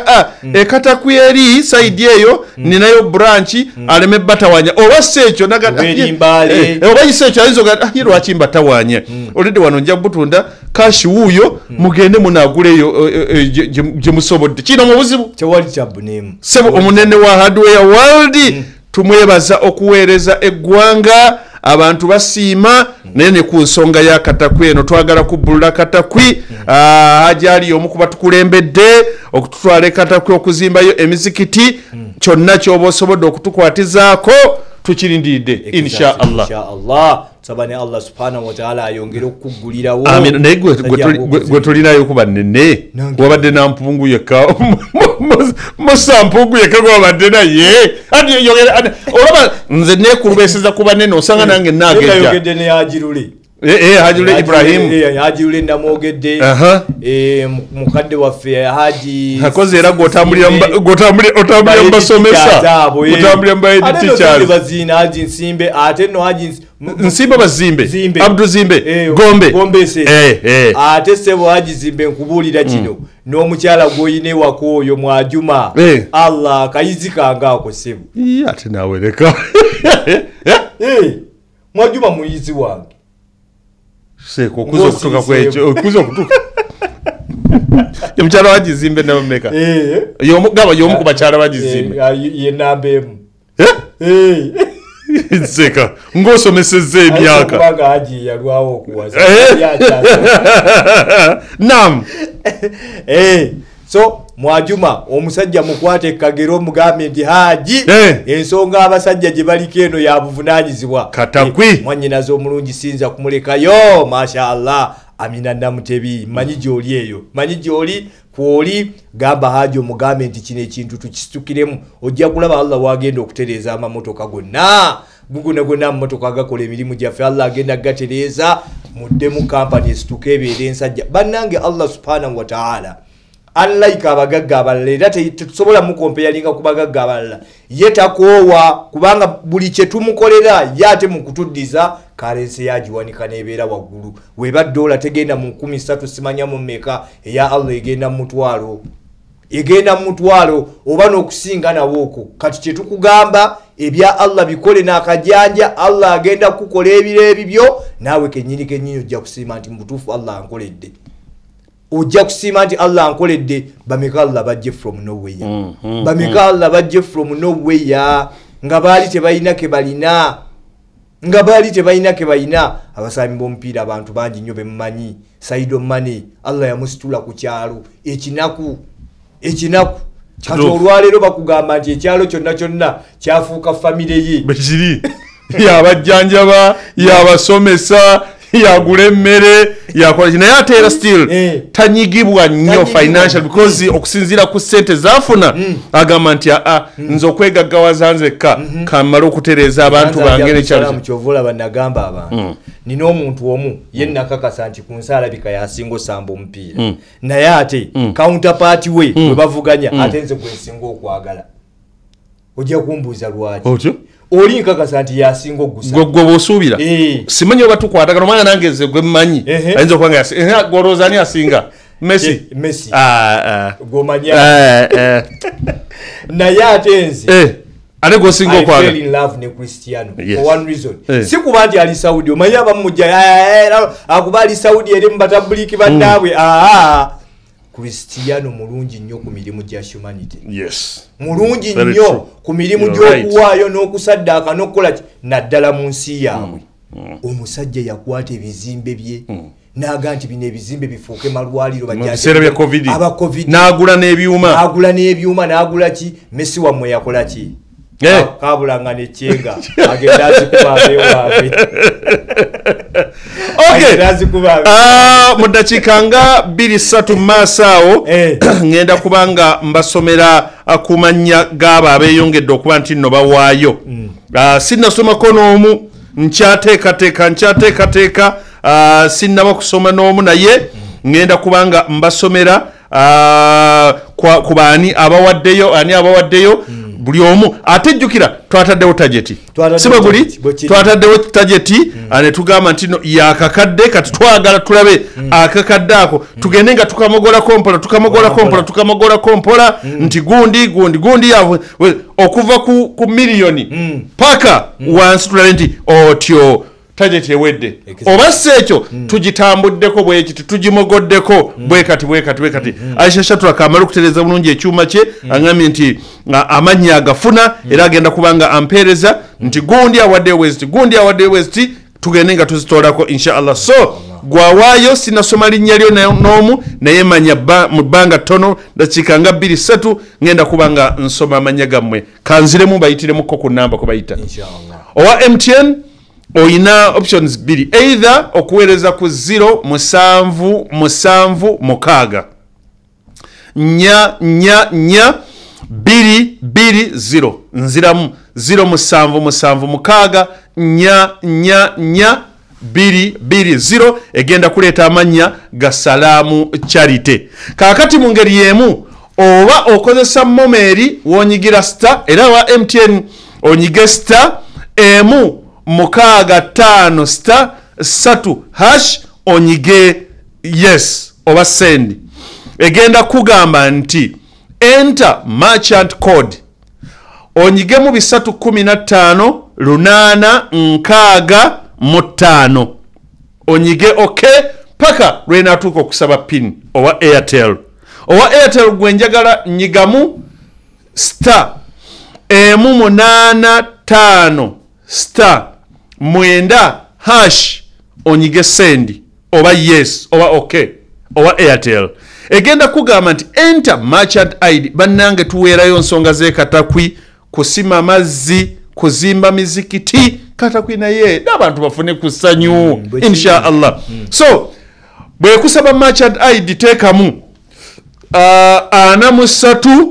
ekatakwi eri saidi eyo ninayo branch aleme batawanya oba sekyo oba isekyo ayinza oga lwaki mbatawanya olede wano nja butunda kashi wuuyo mugende munaguleyo gye musobodde kino mu buzibu sebo omunene wa Hardware World tumwebaza okuweereza eggwanga abantu basiima naye ne ku nsonga ya katakwi eno twagala kubbulula katakwi Haji Ali omu kuba tukulembedde okututwala katakwi okuzimbayo emizikiti kyonna ky'oba osobodde okutukwatizaako tukirindiridde insha Allah sabani Allah subhanahu wa ta'ala ayongera okugulirawo amin naye gwe tulinayo kuba nene wabadde nampungu yekka musampungu yekka wabadde naye ati yogera olaba nze nekulubeseza kuba nene osanga nange nageja yogedde ne Hajirule Hajirule Ibrahim Hajirule ndamwogedde mukadde waffe Haji hakoze era gotambulira mbasomesa gotambulira mba teachers bazina Haji Nsimbe ate no Haji Nsimba bazimbe Abdu Zimbe Gombe ate sebo Haji Zimbe nkubulira kino n'omukyala gwoyine wako oyo Mwajuma Allah kayizika ngako sebo ate nawe leka Mwajuma muyizi wange seko kuzo kutoka kwecho kuzo kutoka yomchara wajizimbe na mmeka yomugaba yomuku bachara wajizimbe ye nambemu seka ngosomeseze emyaka kubanga Haji yalwawo okuwaza nam so Mwajuma omusajja mukwate kagero mugambe ndi Haji ensonga abasajja gye baliko eno ya buvunanyizibwa katakwi mwanyinazo omulungi sinza kumulekayo masha Allah Amina Namutebi manyi gyoli eyo manyi gyoli kwoli gamba Haji omugambe nti kino ekintu tukisitukiremu ojja kulaba Allah wagenda okutereeza amamotoka gonna gonna mmotoka agakola emirimu gyaffe Allah agenda gatereeza mudde mu kampani esituka ebeera ensajja bannange Allah subhanahu wa ta'ala unlike abagagga abalala era tetusobola mukompeyalinga ku bagagga abalala ye takoowa kubanga buli kye tumukolera yate mu kutuddiza karensi yagiwanika n'ebeera waggulu weba dola tegenda mu 13 simanya mu mmeka eya Allah egenda mu mutwalo oba n'okusinga nawo okwo kati kye tukugamba ebya Allah bikole n'akajanja Allah agenda kukola ebiro ebibyo naawe kennyini ojja kusiima nti mutuufu Allah ankoledde ojja kusiima nti Allah ankoledde bameka Allah bajje from nowhere bameka Allah bajje from nowhere nga baali tebalina ke balina abasaami b'omupiira abantu bangi nnyo bemumanyi Saido Mane Allah yamusitula ku kyalo ekinaku kati olwaleero bakugamba nti ekyalo kyonna kyafuuka famire ye bekiri yabajjanjaba yabasomesa yagula emmere yakola naye ate era still tanyigibwa nnyo financial because okusinziira ku ssente zafuna agamba nti nze okwegaggawaza nzekka kamala okutereeza abantu bange nekyalo kyovola banagamba abantu nina omuntu omu ye nakakasa nti ku nsi alabika yasinga osamba omupiira naye ate counterpart we bwe bavuganya ate nze gwensinga okwagala ojja kumbuuza lwaki oli nkakasa nti yasinga ogusa gwe bosuubira simanyi oba tukwatagana omwana nange nze gwe mmanyi ayinza okubanga golozani asinga Messi gomanya naye ate nze ate gwosinga okwagala I fell in love ne Cristiano for one reason si kuba nti ali Saudi omanyi abamujja akuba ali Saudi eri mu batabuliki bannaabwe Cristiano mulungi nnyo ku mirimu gya humanity mulungi nnyo ku mirimu gy'okuwaayo n'okusaddaaka n'okukola naddala mu nsi yaabwe omusajja yakwata ebizimbe bye naga nti bino ebizimbe bifuuke malwaliro biseera bya covid covid n'agula n'ebyuma n'agula ki Messi wammwe yakola ki kabulanga n'ekyenga agenda azikubabeewaabe mu ddakiika nga 2-3 maaso awo ngenda kubanga mbasomera ku mannya g'abo abeeyongedde okuba nti nno bawaayo sinnasomako n'omu nkyateekateeka sinnaba kusoma n'omu naye ngenda kubanga mbasomera ku baani abawaddeyo buli omu ate jjukira twataddewo tageti siba guli twataddewo tageti ne tugamba nti no yakakadde kati twagala tulabe akakadde ako tugende nga tukamogola kompola nti gundi yavu okuva ku miliyoni paka wansi tulabe nti otyo tageti ewedde oba si ekyo tugitambuddeko bwekiti tugimogoddeko bwekati Aisha tulakamala okutereeza bulungi ekyuma kye aŋambye nti amannya agafuna era agenda kubanga ampeereza nti gundi awadde west tugende nga tuzitoolako inshallah. So gwawaayo sinasoma linnya lyo n'omu naye manya mu bbanga ttono dakiika nga 2-3 ngenda kubanga nsoma amanya gammwe kanziremu bayitiremuko ku namba kubayita owa MTN oyina options 2 either okuweereza ku 07776 220 nziramu 07776 220 egenda kuleeta amannya ga Salaamu Charity. Kaakati mu ngeri y'emu oba okozesa momeri wonyigira star era wa MTN onyige star emu 653 onyige yes oba send egenda kugamba nti enter merchant code onyige mu 315 865 onyige okay paka lwenatuuka okusaba pin owa Airtel gwenjagala nyigamu star emu 85 star 9 onyige send oba yes oba okay owa Airtel egenda kugamba nti enter merchant ID bannange tuweerayo nsonga z'ekatakwi kusima amazzi kuzimba mizikiti katakwi naye n'abantu bafune ku ssanyu inshallah. So bwe kusaba merchant ID teekamu 43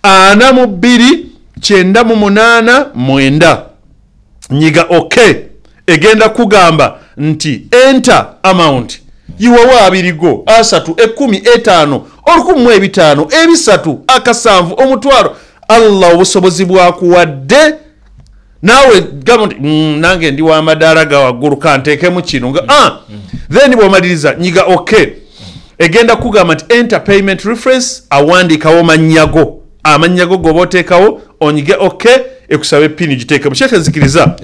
42 989 nyiga okay egenda kugamba nti enter amount yiwawa abirigo asatu 10 5 3 akasanvu Allah obusobozi bwakuwadde nawe gamba nti nange ndi wa madara ga waggulu kanteekemu kino nga then bw'omaliriza nyiga okay egenda kugamba nti enter payment reference awandiikawo amanyago goba oteekawo onyige okay ekusabe pini giteekemu sheke zikiriza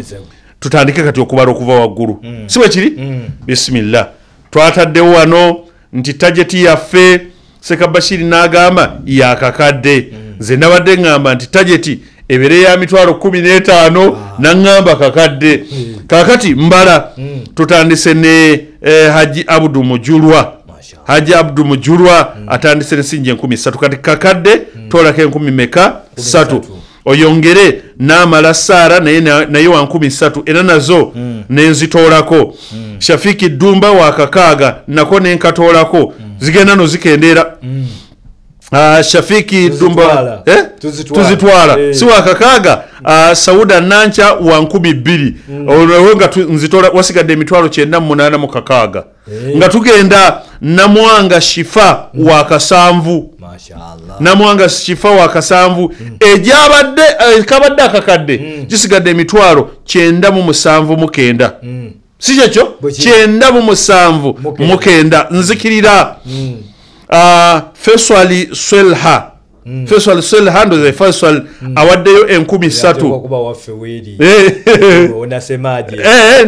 tutandike kati okubala okuva waggulu si bwe kiri bismillah twataddewo wano nti tageti yaffe Sekabashiri n'agamba yakakadde nze nabadde ngamba nti tageti ebere ya 15,000 nangamba kakadde kakati mbala tutandise ne Haji Abdu Mujulwa atandise ne sinje 13 kati kakadde tola ke 13 oyongere n'amala Sara naye wa 13 era nazo nenzitoolako Shafiki Dumba wa kakaaga nako nenkatoolako zigenda no zikendera Shafiki Dumba tuzitwala si wa kakaaga Sauda Nancha wa 12 olwenga nzitola wasigadde emitwalo 98 mu kakaaga nga tugenda Namwanga Shifa wa kasanvu Namwanga Shifa wa kasanvu ejabadde kabadde akakadde gisigadde emitwalo 979 si kyekyo 979 nzikirira Feswali Swelha ndo Feswal awaddeyo 13 kuba waffe weri onasemaje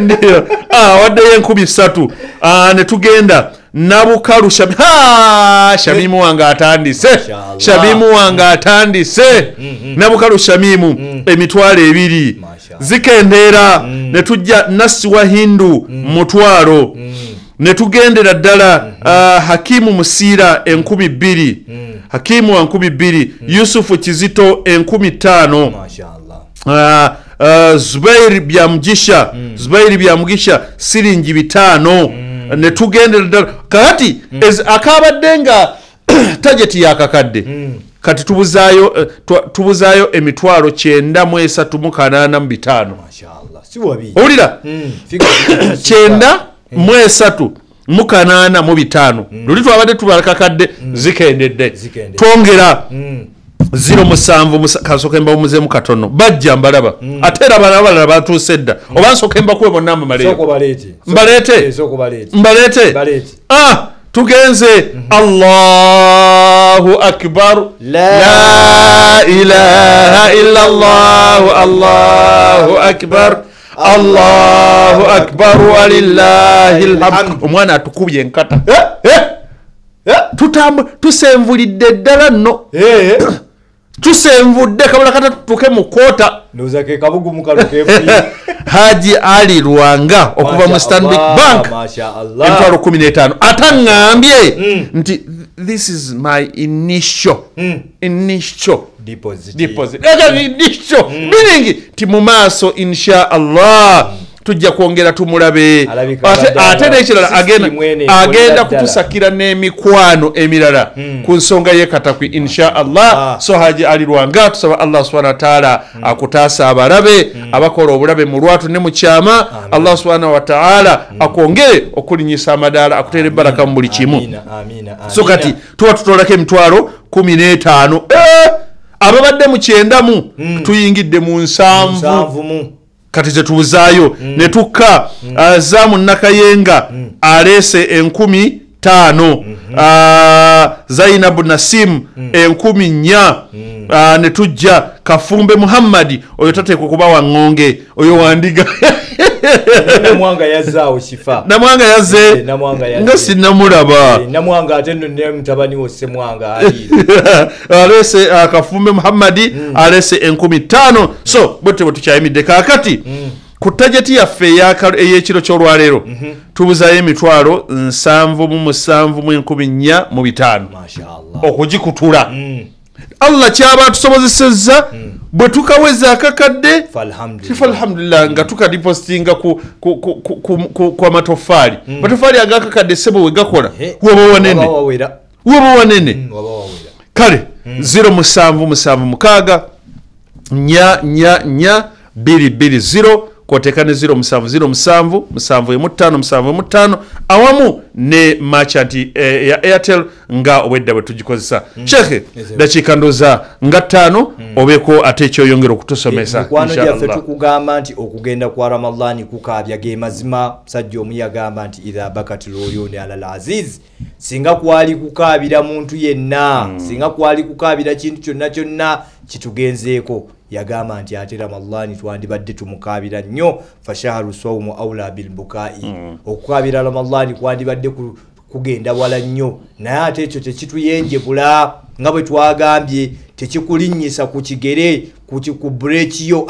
ndio awaddeyo 13 ne tugenda Nabukalu Shamimu wanga atandise Nabukalu Shamimu emitwalo 2 zikendera ne tujja Nasi wa Hindu mutwalo ne tugendera ddala Hakimu Musiira 2,000 Hakimu wa 2,000 Yusufu Kizito 5,000 mashallah Zubairi Byamugisha siringi 5 ne tugendera ddala kati akabadde nga target yakakadde kati tubuzaayo emitwalo 9,385 mashallah si wabi owulira 9,385 luli twabadde tubalakakadde zikendedde twongera 0,7 kasokemba omuzemu katono bajja mbalaba ate era bana balala batuuse dda oba nsokemba kuwe bonna mbalete tugenze Allahu akbar la ilaha illa Allah Allahu akbar Allahu akbar walillahil hamd omwana atukubye enkata tusenvulidde ddala nno tusenvudde kabula kata tuke mu kota noza ke kabugu mukaluke Haji Ali Lwanga okuva mu Stanbic Bank mashaallah 15 atangambye nti this is my initial deposit meaning ti mu maaso insha Allah tujja kwongera tumulabe ate n'ekirala agenda kutusakira n'emikwano emirala ku nsonga y'ekatakwi insha Allah so Haji Ali Lwanga tusaba Allah subhanahu wa ta'ala akutaasa abalabe abakola obulabe mu lwatu ne mu kyama Allah subhanahu wa ta'ala akwongere okulinyisa amadaala akutere baraka mu buli kimu so kati tuba tutolako emitwalo 15 ababadde mu 9 tuyingidde mu 7 kati zetubuzaayo ne tukka Zaamu Nakayenga alese 15,000 Zainabu Nasim 10,000 ne tujja Kafumbe Muhammadi oyo tateekwa kuba wangonge oyo wandiga namwanga yazaawo shifa namwanga yazze nga sinnamulaba namwanga ate nno ne mutabani wo Semwanga ali alese Kafumbe Muhammadi alese 15,000 so bote tukyayimidde kakati ku tajeti yaffe ey'ekiro ky'olwaleero tubuzaayo emitwalo 7,715 mashallah okugikutula Allah kyaba tusobozesezza bwe tukaweza akakadde falhamdulillah nga tukadipositinga ku matoffaali matoffaali agakakadde sebo we gakola woba wanene kale 0,776 nya 220 kotekane 0,707 awamu ne merchant ya Airtel nga obwedda bwe tugikozesa Sheikh dakiika ndoza nga 5 obeko ate ekyoyongera okutusomesa inshallah tukugamba nti okugenda kwa Ramadhani kukaabya ge mazima sajja omu yagamba nti idha bakatil uyuni ala aziz singa kwali kukaabira muntu yenna singa kwali kukaabira kintu kyonna kitugenzeeko yagamba nti ate Ramadhani twandibadde tumukaabira nnyo fashahru sawmu aula bil bukai okukaabira Ramadhani kwandibadde kugenda wala nnyo naye ate ekyo tekituyenjebula nga bwe twagambye tekikulinnyisa ku kigere ku brekiyo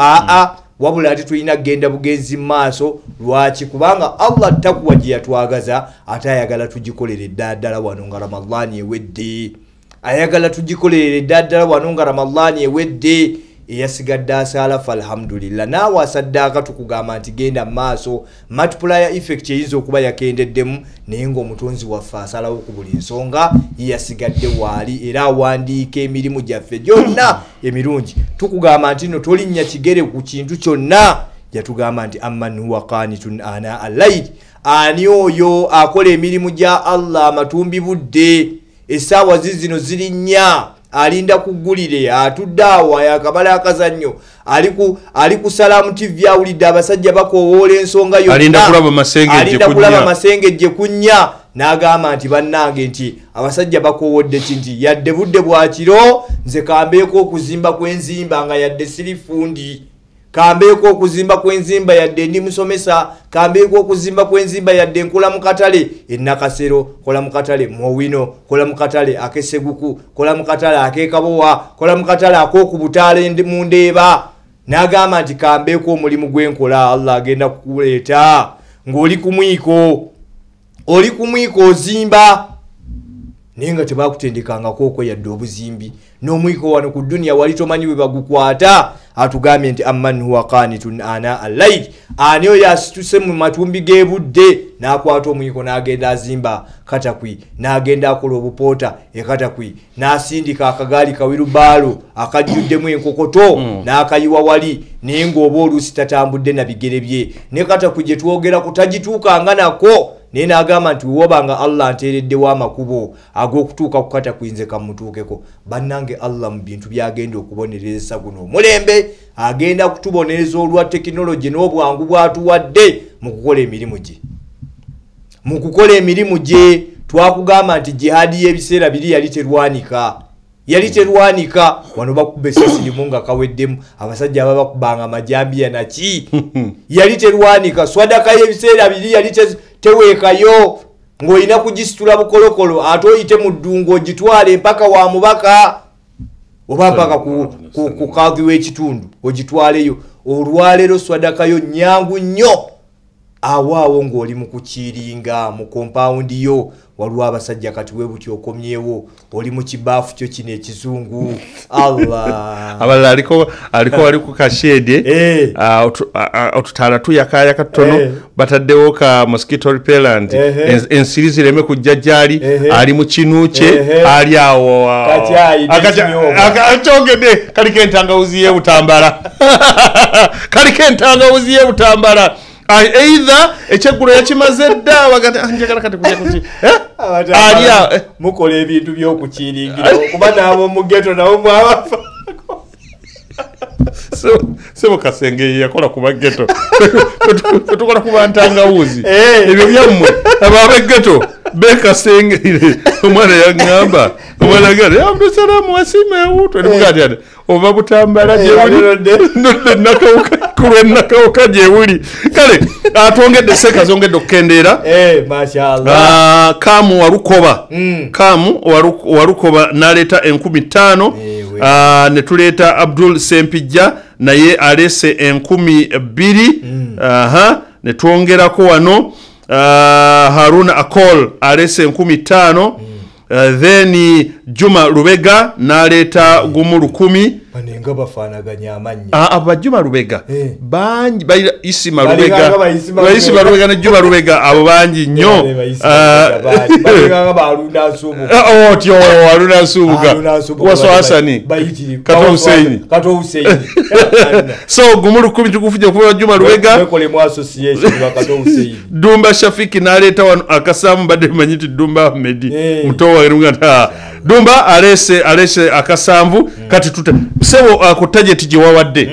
wabula ate tulina kugenda bugenzi maaso lwaki kubanga Allah takuwa gye yatwagaza ate ayagala tugikolere ddala wano nga Ramadhani ewedde ayagala tugikolere ddala wano nga Ramadhani ewedde eyasigadde asaala falhamdulillah naawe asaddaaka tukugamba nti genda maaso multiplier effect eyinza okuba yakendeddemu naye ng'omutonzi waffe asalawo ku buli nsonga yasigadde waali era awandiika emirimu gyaffe gyonna emirungi tukugamba nti no tolinnya kigere ku kintu kyonna yatugamba nti amman huwa qanitun ana al-layl ani oyo akola emirimu gya Allah amatumbi budde essaawa zino zirinnya alinda kugulire atudde awo yakabala akazannyo ali ku Salamu TV awulidde abasajja bakowoola ensonga yonna alinda kulaba masengejje kunnya n'agamba nti bannange nti abasajja bakoowodde kinti yadde budde bwakiro nze kambeeko okuzimba kwenzimba nga yadde sirifundi kambeeko okuzimba kwenzimba yadde ndi musomesa kambeeko okuzimba kwenzimba yadde nkola mu katale ennakasero kola mu katale Mowino kola mu katale akeseguku kola mu katale akekabowa kola mu katale ak'okubutaale mu Ndeeba n'agamba nti kambeeko omulimu gwenkola Allah agenda kukuleeta ng'oli ku mwiko oli ku mwiko ozimba naye nga tebakutendekangako okwo yadde obuzimbi n'omwiko wano ku dunia wali tomanyi bwe bagukwata atugambye nti amman huwa qanitun ana al-layl ani oyo asituse mu matumbi g'ebudde n'akwata omwiko n'agenda azimba katakwi n'agenda akola obupoota ekatakwi n'asindika akagaali kawirubaalo akajjuddemu enkokoto n'akayiwa wali naye ng'oba oluusi tatambudde na bigere bye ne katakwi gye twogera kutagituukanga nako naye n'agamba nti wobanga Allah anteereddewo amakubo ag'okutuuka ku katakuyinze kamutuukeko bannange Allah mu bintu byagenda okubonereza guno omulembe agenda kutubonereza olwa tekinologi n'obwangu bwatuwadde mu kukola emirimu gye twakugamba nti jihadi y'ebiseera biri yali terwanika wano bakuba esisirimu nga kaweddemu abasajja aba bakubanga amajambiya naki yali terwanika swadaka y'ebiseera biri yali teweekayo ng'olina kugisitula bukolokolo ate oyite mu ddungu ogitwale mpaka wa mubaka oba mpaka ku kadhi w'ekitundu ogitwaleyo olwaleero swadaka yo nyangu nnyo awaawo ng'oli mu kukiringa mu kompawundi yo waliwo abasajja kati webuti okomyewo oli mu kibaafu kyo kino ekizungu Allah abalala aliko wali ku kashede otutaala tuyakayaka tono bataddewo ka mosquito repellent ensiri zireme kujja gyali ali mu kinu kye ali awo akachogede kaliko entangawuzi y'ebutambala either ekyeggulo yakimaze dda wagati njagala kati kujja kuti alia mukola ebintu by'okukiringira kuba n'abo mu ghetto nabo mwabafa sebo kasenge yakola ku baghetto tukola ku bantangawuzi ebyo byammwe ababe ghetto bekasengere omwana yangamba omwana gade Abdusalamu wasimewu twali mugati ate ova butambala gyewuli nakawuka gyewuli kale atwongedde seka zongedde okukendeera mashallah kamu warukoba naleeta 15,000 ne tuleeta Abdul Sempijja naye alese 20,000 ne twongerako wano Haruna Akol alese 15,000 then Juma Rubega naleta gumu 10,000 banenga bafanaganya amanya abajuma Rubega banji bayira Isima Rubega ne Juma Rubega abo banji nnyo banenga barunda subu tyo Haruna Subuga waso Hasani Kato Hussein so gumu 10,000 tukufuje kwa Juma Rubega bekole mu association wa Kato Hussein Dumba Shafiki naleta wano akasamu bade manyiti Dumba Ahmedi mutowa irungata Dumba alese akasambu kati tuta sebo ku target gye wawadde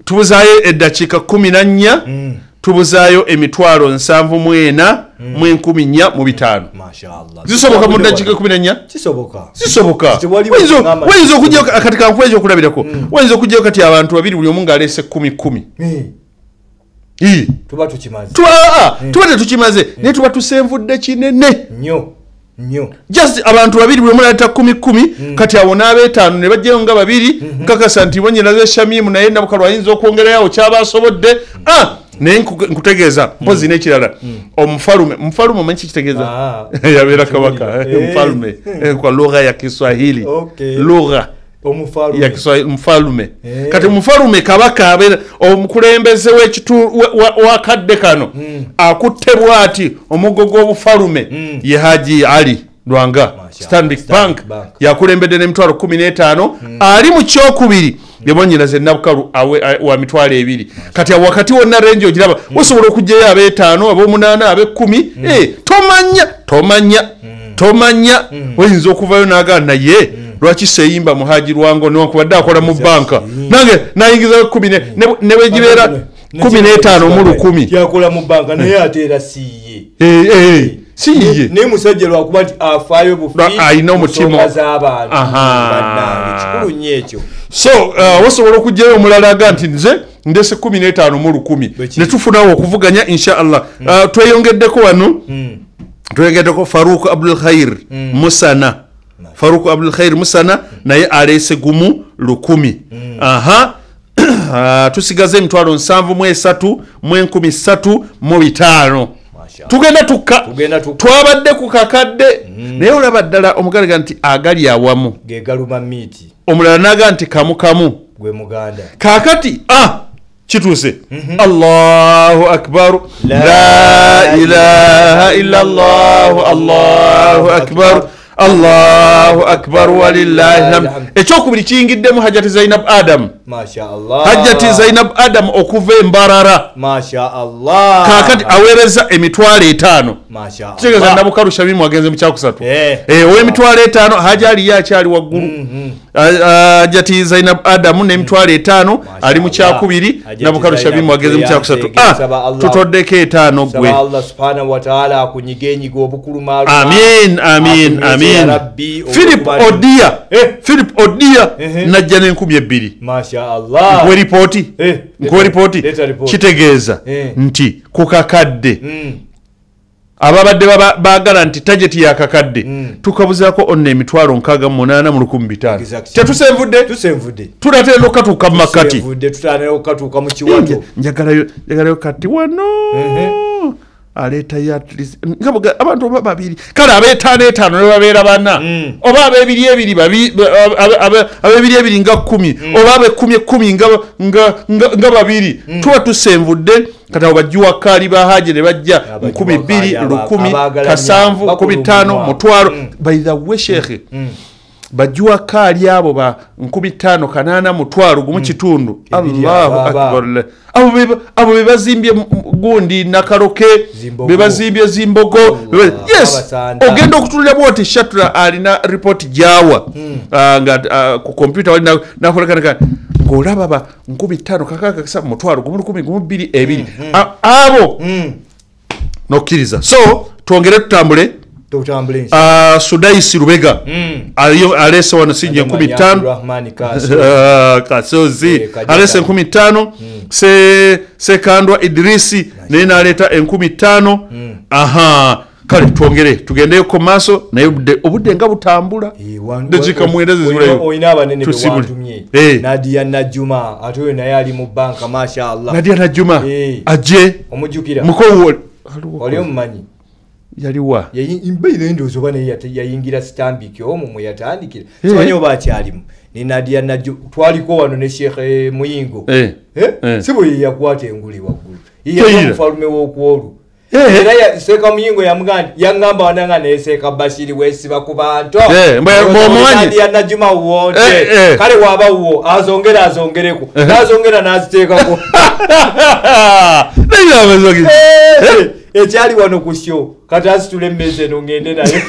tubuzayo eddakiika 14 tubuzayo emitwalo 7,400 mu 14,500 mashallah zisoboka mu ddakiika 14 zisoboka wayinza okujja kati kankwejo okulabirako wayinza okujja kati abantu babiri buli omu ng'alese 10,000 tuba tukimaze naye tuba tusenvudde kinene nnyo just abantu babiri bwe mulata 10,000 kati abo n'abeetaano ne bajjayo nga babiri nkakasa nti bonyina ze Shamimu naye nabukalwa ayinza okwongerayo kyaba asobodde naye nkutegeeza mpozi n'ekirala omufalume omanyi kitegeeza yabeera kabaka omufalume kwa lugha ya Kiswahili lugha ya Kiswahili mfalume kati mfalume kabaka abeera omukulembeze wakadde kano akutte bwati omugogo obufalume ye Haji Ali Lwanga Stanbic Bank yakulembedde n'emitwalo 15 ali mu kyokubiri yebonyina ze nabukalu wa mitwalo 2 kati wakati wonna range ogiraba osobola okujjayo abeetaano ab'omunaana abe10 tomanya oyinza okuvayo n'agaa naye lwaki seyimba Muhaji Lwango newankubadde akola mu banka nange nayingizayo 10 ne bwegibeera 15 mu 10 yakola mu banka naye ateera siye siye musajja lwakuba nti afaayo bufi ayina omutima z'abantu kikulu nnyo ekyo so wasobola okujjayo omulala aga nti nze ndese 15 mu 10 ne tufunawo okuvuganya inshallah tweyongeddeko wano twegeddeko Faruku Abdul Khair Musana Faruku Abdul Khair Musana naye alese gumu 10,000 tusigaze emitwalo 7,335 tugenda tukka twabadde ku kakadde naye olaba ddala omugalaga nti agali awamu gegaluma miti omulala naga nti kamu gwe muganda kakati kituuse Allahu akbar la ilaha illa Allah Allahu akbar Allahu akbar walillahi alhamd ekyokubiri kiyingiddemu Hajjati Zainab Adam mashaallah Hajjati Zainab Adam okuva embarara mashaallah kakati aweereza emitwalo 5 mashaallah kitegeeza Nabukalu Shamimu agenze mu kyakusatu ow'emitwalo 5 Hajjali yakyali waggulu Hajjati Zainab Adam n'emitwalo 5 ali mu kyakubiri Nabukalu Shamimu agenze mu kyakusatu tutoddeko 5 gwe Allah subhanahu wa ta'ala akunyigenyiga obukulu malu amin Philip Odia najja n'2,000 mashaallah nkwe ripoti kitegeeza nti ku kakadde ababadde baagala nti tageti ya kakadde tukabuzaako onna emitwalo 68 mu 1500 tetusenvudde tulatera okukatuuka mu makati njagalayo kati wano aleta ya at least abantu babiri kale ab'etaano ne babeera bana oba ab'ebiri nga 10 oba ab'ekumi nga babiri tuba tusenvudde kati abo bajjuwa kaali ba Haji ne bajja 2,000 10,000 kasanvu 15 mutwalo by the way sheikh bajjuwa kaali abo ba 5,000 kanana mutwalo gumu kitundu Allahu akbar abo bebazimbye gundi nakaloke bebazimbye zimbogo yes ogenda okutulira bwoti Shatra alina report jawa nga ku computer wali nakolekana ngolaba ba 5,000 kakaka kasa mutwalo gumu 10 gumu 2 abo nokkiriza so tuongere tutambule Sudaisi Rubega alese wano sinje 15 kasozi alese 15 se kandwa Idrisi nena aleta 15 kale tugendeyo komaso naye obudde nga butambula ndejika muendeze zulayo oyina abanene bewantumye Nadia Najuma atoyo naye ali mu banka mashaallah Nadia Najuma aje omujukira mukowo oli omumanyi yaliwa imbeire ndozo bane yayingira Stanbic omu muyatandikira simanyi oba akyalimu ni Nadia Najuma twaliko wano ne Sheikh Muyingo sibo yakwata enguli waggulu iye mfalume w'okwolu era ya Seka Muyingo yangamba wananga ne Seka Bashiri wesiba ku bantu Nadia Najuma uwonde kale waba uwo azongereko nazongera naziteekako ekyali wano ku show kati asitule mmeze no ngende nayo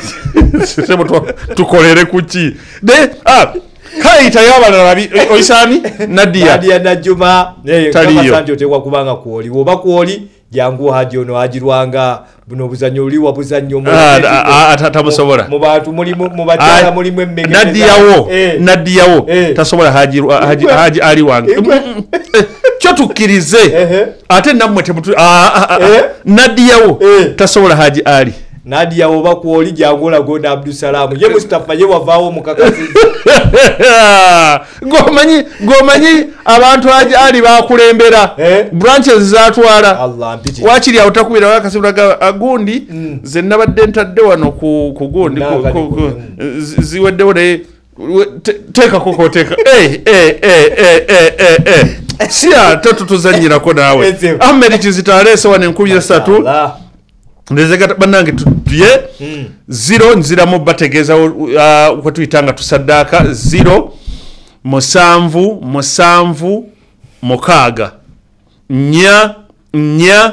sebo tukolere kuki kaita yabalala oisani Nadia Najuma kama santi otekwa kubanga kuoli oba kuoli jangu Haji ono ajirwanga buno buzanyo oli wabuzanyo atamusobola mu bantu mu bajala mulimu emmege Nadiawo tasobola Haji ali wange kyo tukirize ate nammwe temutu Nadiawo tasobola Haji ali Nadia oba kuoli jangola gonda Abdusalam ye Mustafa ye wavaawo mukakazi gomanyi abantu ali bakulembera branches zatwala Allah mpiti wakiri awutakubira wakasibula agundi ze nabadde ntadde wano ku gundi ziweddewo naye teeka koko teeka siya tutuzanyirako naawe Ahmed Kizitaleese wano 13 ndezega banange tuye 0 nziramu bategeeza uko tuyitanga tusaddaka 0 musanvu mukaaga nya 2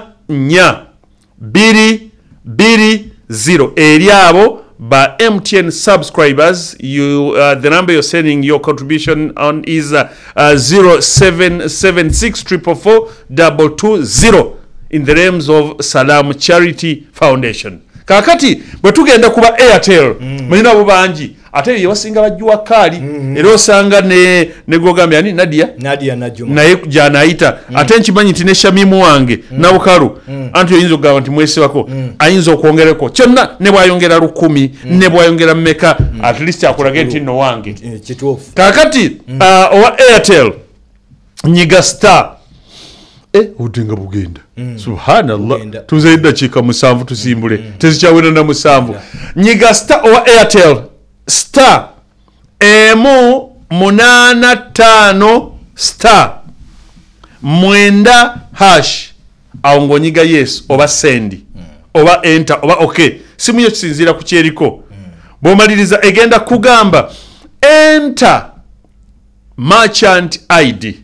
0 eriabo ba MTN subscribers the number you're sending your contribution on is 0776444220 in the names of Salam Charity Foundation. Kakati bwe tugenda kuba Airtel mulina abo bangi ate yebasinga bajjuwa kali era osanga ne gogambya ni Nadia Najuma naye janaayita ate nkimanyi nti ne Shamimu wange Nabukalu anti oyinza okugamba nti mwesibako ayinza okwongereko kyonna ne bwayongera 10 ne bwayongera mmeka at least akulage nti no wange kituufu kakati owa Airtel nyiga star udenga bugenda subhanallah tuze dakika 7 tusimbule tezikyawena na 7 nyiga star owa Airtel star emu 85 star mwenda hash aongonyiga yes oba send oba enter oba okay simu yo kisinzira ku kyeriko bomaliriza egenda kugamba enter merchant ID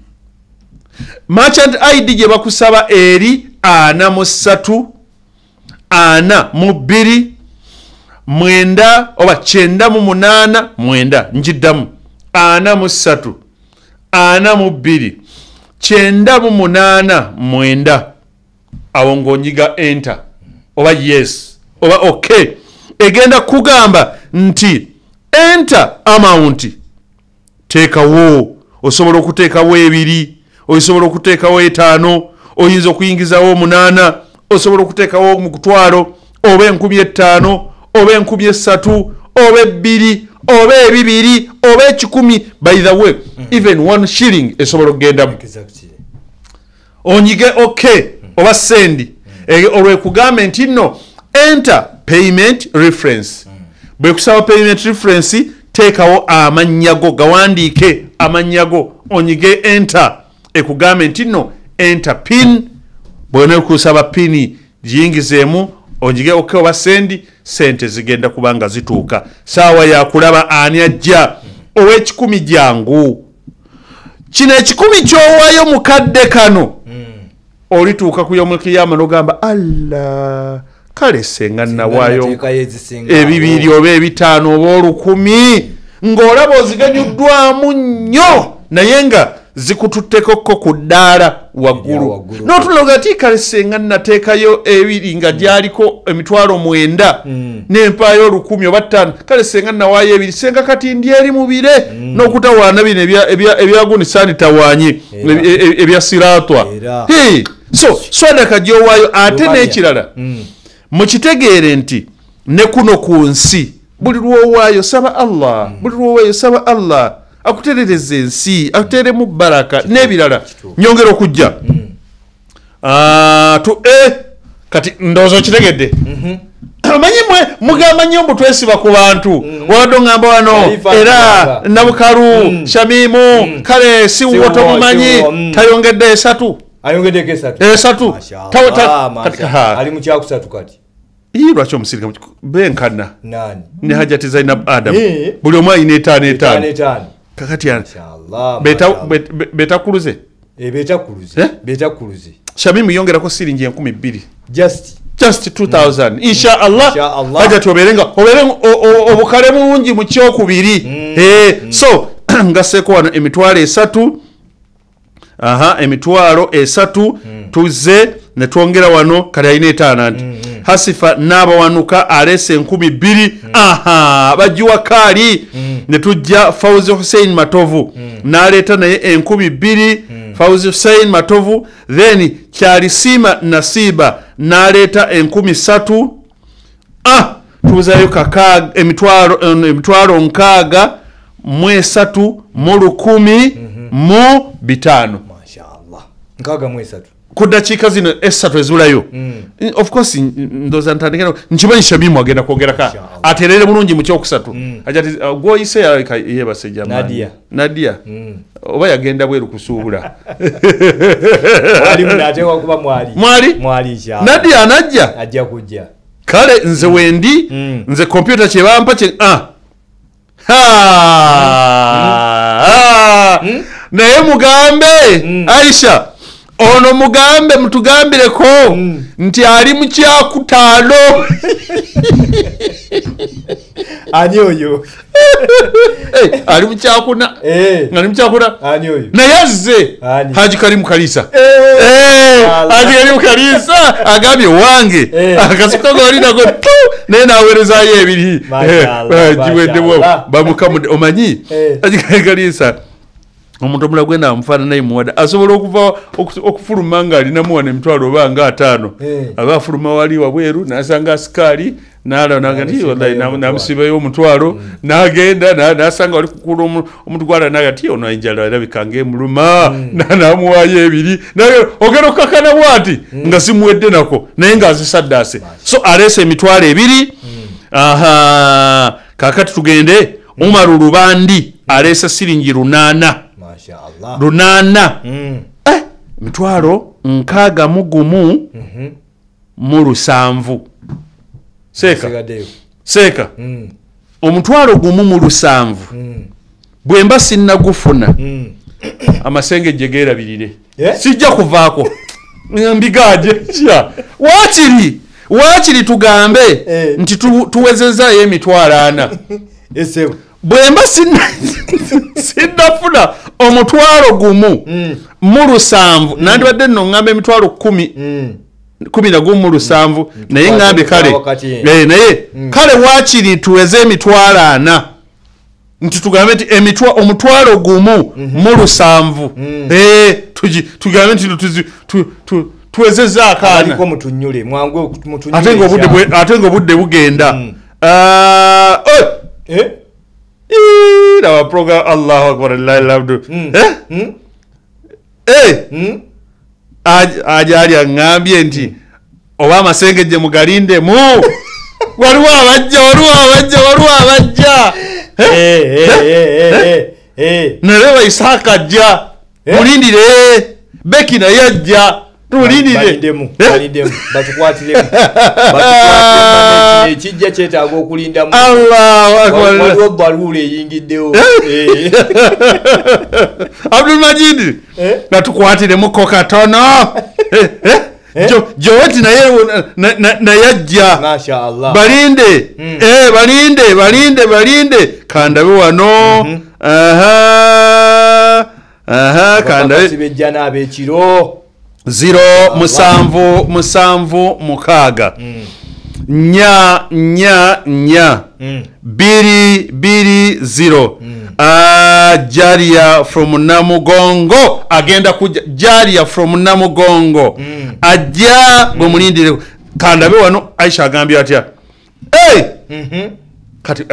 gye bakusaba eri 43 42 mwenda oba 98 mwenda njiddamu 43 42 98 mwenda awo ngonyiga enter oba yes oba okay egenda kugamba nti enter amount teekawo osobola okuteekawo 2 osobola okuteekawo 5 oyinza okuyingizawo 8 osobola okuteekawo mu kutwalo oba 15,000 oba 3,000 oba 2 oba 2 oba 10 by the way even 1 shilling esobola okugenda onyige okay oba send olwekugambe nti nno enter payment reference bwe kusaba payment reference teekawo amanyago gawandiike amanyago onyige enter ekugambe nti nno enter pin bwone kusaba pin giyingizeemu onyige okay oba send sente zigenda kubanga zituuka saawa yakulaba ani ajja ow'ekikumi jangu kino ekikumi kyowaayo mukadde kano olituuka ku yomulkiyama n'ogamba alla kale senga nawaayo 2 oba 5 oba 10 ng'olaba oziganyuddwamu nnyo naye nga zikututteko ku ddaala waggulu n'otuloga ati kale senga nateekayo 2 nga gyaliko 9,000 n'empaayo 10,000 oba 5 kale senga nawaayo 2 senga kati ndi eri mu bire n'okutawaana bino ebyagunisani tawaanye ebya siratwa so swadaka gyowaayo ate n'ekirala mukitegeere nti ne kuno ku nsi buli lwowaayo saba Allah buli lwowaayo saba Allah akuterereza ensi akuteremu baraka n'ebirala nyongera okujja kati ndowooza okitegedde amanyi mugamba nnyo mbu twesiba ku bantu wadde ngamba wano era nabukalu shamimu kale si woto mumanyi tayongedde 3 ayongedeko 3 ali mu kyakusatu kati lwaki omusirika benkana nani ne hajati zainab adam buli omu ayina 5 kakati betakuluze betakuluze shamimu yongerako siringi 2,000 just 2,000 insha Allah hajati oberenga obukale bulungi mu kyokubiri so ngaseeko wano emitwalo 3 emitwalo 3 tuze ne twongera wano kali ayina 5 hasifa n'abawanuka alese 2,000 bajiwa kali ne tujja Fauzi Hussein Matovu n'aleeta naye 2,000 Fauzi Hussein Matovu then Kyalisima Nasiba n'aleeta 3,000 tuzayo kaka emitwalo 6 mu 3 mu 10 mu 5 mashaallah 6 mu 3 ku dakiika zino 3 ezulayo of course ndoza ntandikira nkimanyi Shabimu agenda kwongeraka aterere bulungi mu kyokusatu ajati gwoyise yebase Nadia oba yagenda bweru kusuubula mwali munateekwa kuba mwali inshallah Nadia anajja ajja kujja kale nze wendi nze kompyuta kyebampa naye mugambe Aisha ono mugambe mutugambireko nti ali mu kyakutaano ani oyo ali mu kyakuna ali mu kyakuna ani oyo naye azze Haji Karimu Kalisa Haji Karimu Kalisa agambye wange akasuka golinako naye naweerezaayo 2 jiweddemu bamukamude omanyi Haji Karimu Kalisa omuntu omulala gwenda amufaanana imuwada asobola okuva okufuluma nga alinamu wano emitwalo oba nga 5 aba afuluma wali wabweru n'asanga asikaali namusibayo omutwalo n'agenda n'asanga wali kukula omutwala nagati ono enjala erabika ng'emuluma n'amuwaayo 2 ogenda okukakana bwati nga simuwedde nako naye ng'azisaddaase so aleese emitwalo 2 kakati tugende Umaru Lubandi aleese siringi 8 mitwalo 61 mu 7 seeka omutwalo gumu mu 7 bwemba sinnagufuna amasengejje geerabirire sijja kuvaako mbigaje kya waakiri tugambe nti tuwezezaayo emitwalo 4 bwemba sinnafuna omutwalo gumu mu 7 nandibadde nno ngamba emitwalo 10 mu 7 naye ngambe kale kale waakiri tuweze emitwalo 4 nti tugambe nti omutwalo gumu mu 7 tugambe nti tuwezeza akaana ate ng'obudde bugenda our program Allahu Akbar ajali angambye nti oba amasengejje mugalindemu waliwo abajja nereba Isaka ajja mulindire Beki naye ajja tulindire batukwatiremu ekijja kyetaaga okulindamu Allahu Akbar waliwo balule eyingiddewo Abdul Majid batukwatiremu katono Joweti naye ajja mashaallah balinde kandabe wano kandabe sibejja n'abekiro 0 nya 220 Jaria from Namugongo agenda kuja Jaria from Namugongo ajja bwemulindire kandabe wano Aisha agambye atya kati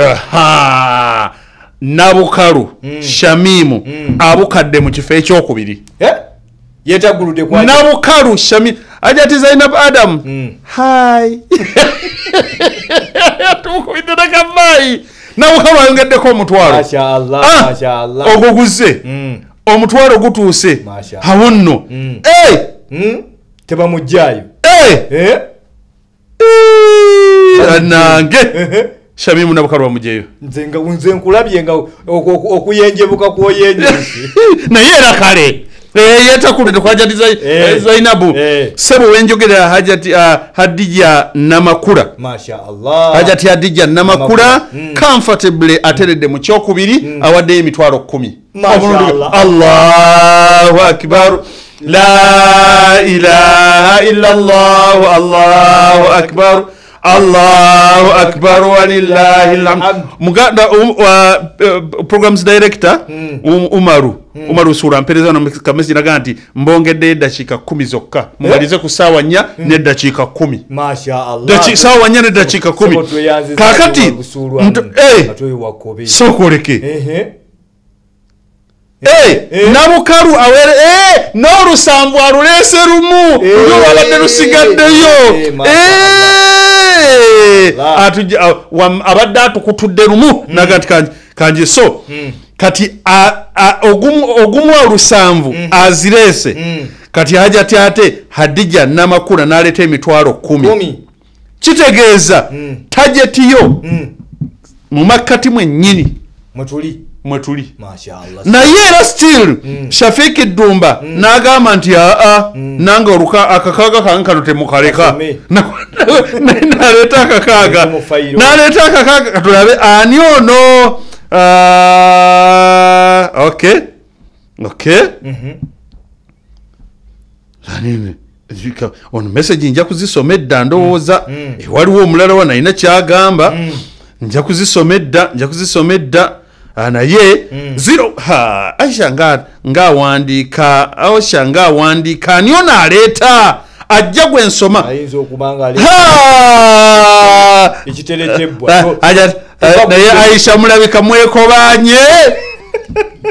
Nabukalu Shamimu abukadde mu kifo ekyokubiri yetagulude kwa Nabukalu Shamimu ajati Zainab Adam hi tukubidde kamai Nabukalu ayongeddeko omutwalo mashaallah oguguze omutwalo gutuuse hawonno tebamujjayo nange Shamimu Nabukalu bamujeyo nze nkulabye nga okuyenjebuka kwoyenjebuse naye era kale yetakulide kwa Hajati Zainabu sebo wenjogerera Hajati Hadija Namakula mashaallah Hajati Hadija Namakula comfortably ateredde mu kyokubiri awadde emitwalo 10 mashaallah Allahu Akbar la ilaha illa Allah Allahu Akbar Allahu Akbar walillahi alhamd muganda programs director Umaru Sura mpereza na kamesi naganti mbongedde dakika 10 zokka mumalize ku sawa 4 ne dakika 10 mashaallah sawa 4 ne dakika 10 kakati sokoleke Nabukalu awere n'olusambu alulese lumu lwo babadde lusigaddeyo atujja abadde atukutudde lumu nagati kanji so kati ogumu olusambu azirese kati Hajati ate Hadija Namakula n'aleeta emitwalo 10 kitegeeza tajetiyo mu makkati mwennyini mwetuli mashaallah naye era still Shafiki Dumba n'agamba nti nange oluka akakaga kankano temukaleka n'aleeta akakaga katulabe ani ono okay ono message nja kuzisoma edda ndowooza waliwo omulala wa nalina kyagamba nja kuzisoma edda naye zero Aisha ng'awandiika Aisha ng'awandiika aniyo n'aleeta ajja gwe nsoma ayinza okubanga naye Aisha mulabika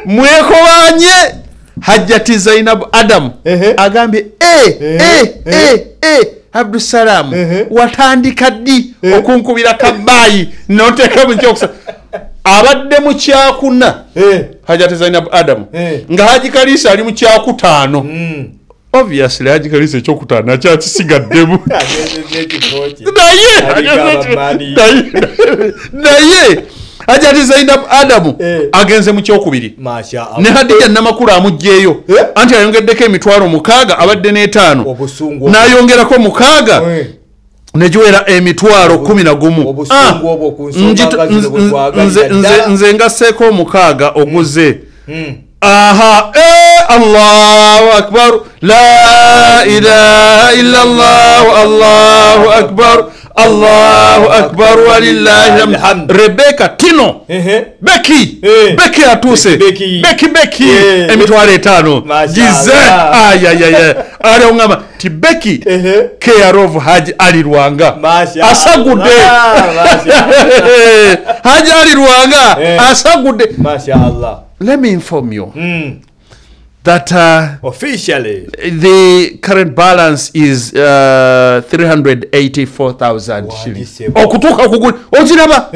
mwekobanye Hajjati Zainab Adam agambye Abdussalam watandika ddi okunkubira kabbayi noteeka mu kyokusa abadde mu kyakuna Hajjati Zainab Adam nga Haji Kalisa ali mu kyakutaano obviously Haji Kalisa ekyokutaano akyakisigaddemu naye Hajjati Zainab Adam agenze mu kyokubiri ne Hadija Namakulu amugjeeyo anti ayongeddeko emitwalo 6 abadde n'5 n'ayongerako 6 nejiwera emitwalo 11 nze ngasseeko 6 oguze aha Allahu akbar la ilaha illa Allah Allahu akbar Allahu akbar walillahi alhamd Rebecca Tino Becky atuse Becky emitwalo 5 gize ale ongama ti Becky care of Haji Ali Rwanga asagudde Haji Ali Rwanga asagudde mashallah. Let me inform you that officially the current balance is 384,000 shillings. Okutuka kuguli ojiraba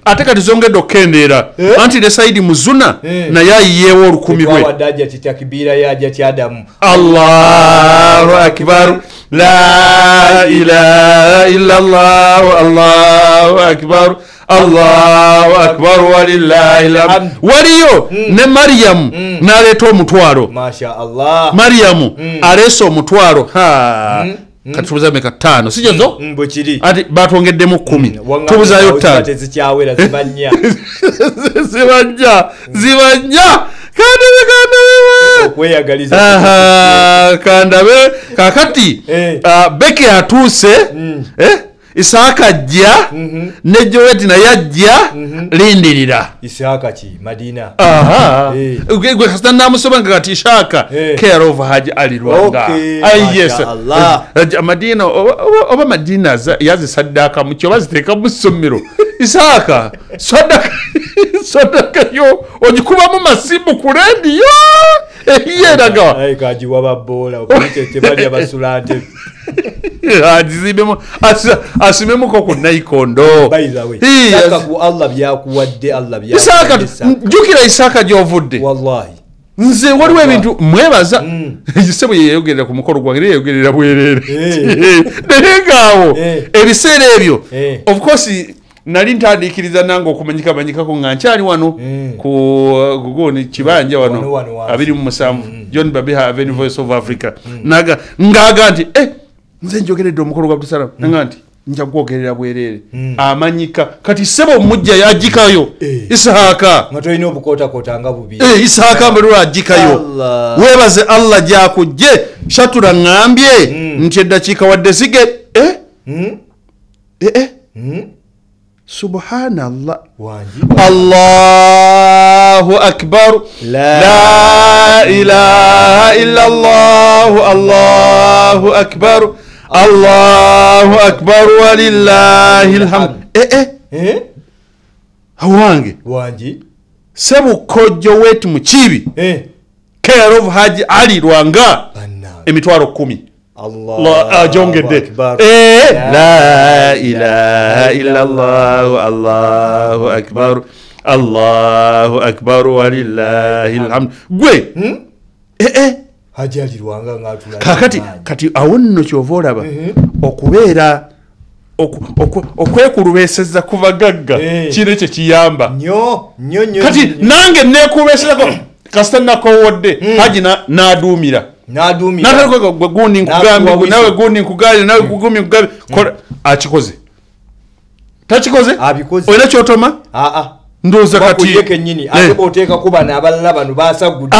ate kati zongedde okkendeera anti ne Saidi Muzuna naye ayiyeewo 10,000 bwe wadajja titakibira ya Hajjati Adamu Allahu akbar la ilaha illa Allah Allahu akbar Allahu akbar walillahi alhamd waliyo ne Maryam n'aleeta omutwalo masha Allah Maryam aleese omutwalo katubuza meka 5 sijezo mbukiri ati batwongeddemu 10 tubuzayo 5 tezikyawera zibanya okweyagaliza kandabe kakati Becky atuuse Isaaka ajja ne Joet naye ajja lindirira Isaaka ki Madina gwe kasita namusoma nga kati Isaaka care of Haji Ali Rwanga yes Madina oba Madina yazi saddaka mu kyo baziteeka mu ssomero Isaaka sadaka yo ogikubamu masimu ku radio yeraga kaji wababola okuyite bali abasulante asimemu ko ku Naikondo by the way saka ku Allah byakuwadde Allah Isaaka jukira Isaaka gyovudde wallahi nze waliwo ebintu mwebaza gisebo yeyogerera ku mukolo gwange yeyogerera bwerere negaawo ebiseera ebyo of course nali ntandikiriza nange okumanyikako nga nkyali wano ku gugoni kibanja wano 27 John Babiha Avenue Voice of Africa ngaga nti nze njogeredde omukolo gwa Abdussalam nga nti nja kwogerera bwerere amanyika kati sebo mujja yajikayo Isaaka ngatoyina obukota nga bubi Isaaka mbero ajikayo webaze Allah jakujje shatura ngambye nti eddakiika wadde sige Subhanallah Allahu akbar la ilaha illa Allah Allahu akbar Allahu akbar walillahi alhamd wangi sebu kojo wetu muchibi care of Haji Ali Rwanga emitwalo 10 Allah jongede la ilaha illa Allah Allahu akbar Allahu akbar walillahi alhamd gwe Haji Ali Rwanga ngatula kati awonno kyovolaba okubeera okwekulubeseza kuva gagga kino kye kiyamba nyo kati nange nekulubesezako kasita nakowodde Haji n'aduumira natako gundi nkugambi nawe gundi nkugali nawe kugumi nkugambi akikoze takikoze olina kyotoma ndoza kati yeke nyini ate oteeka kuba n'abalala bano basagudde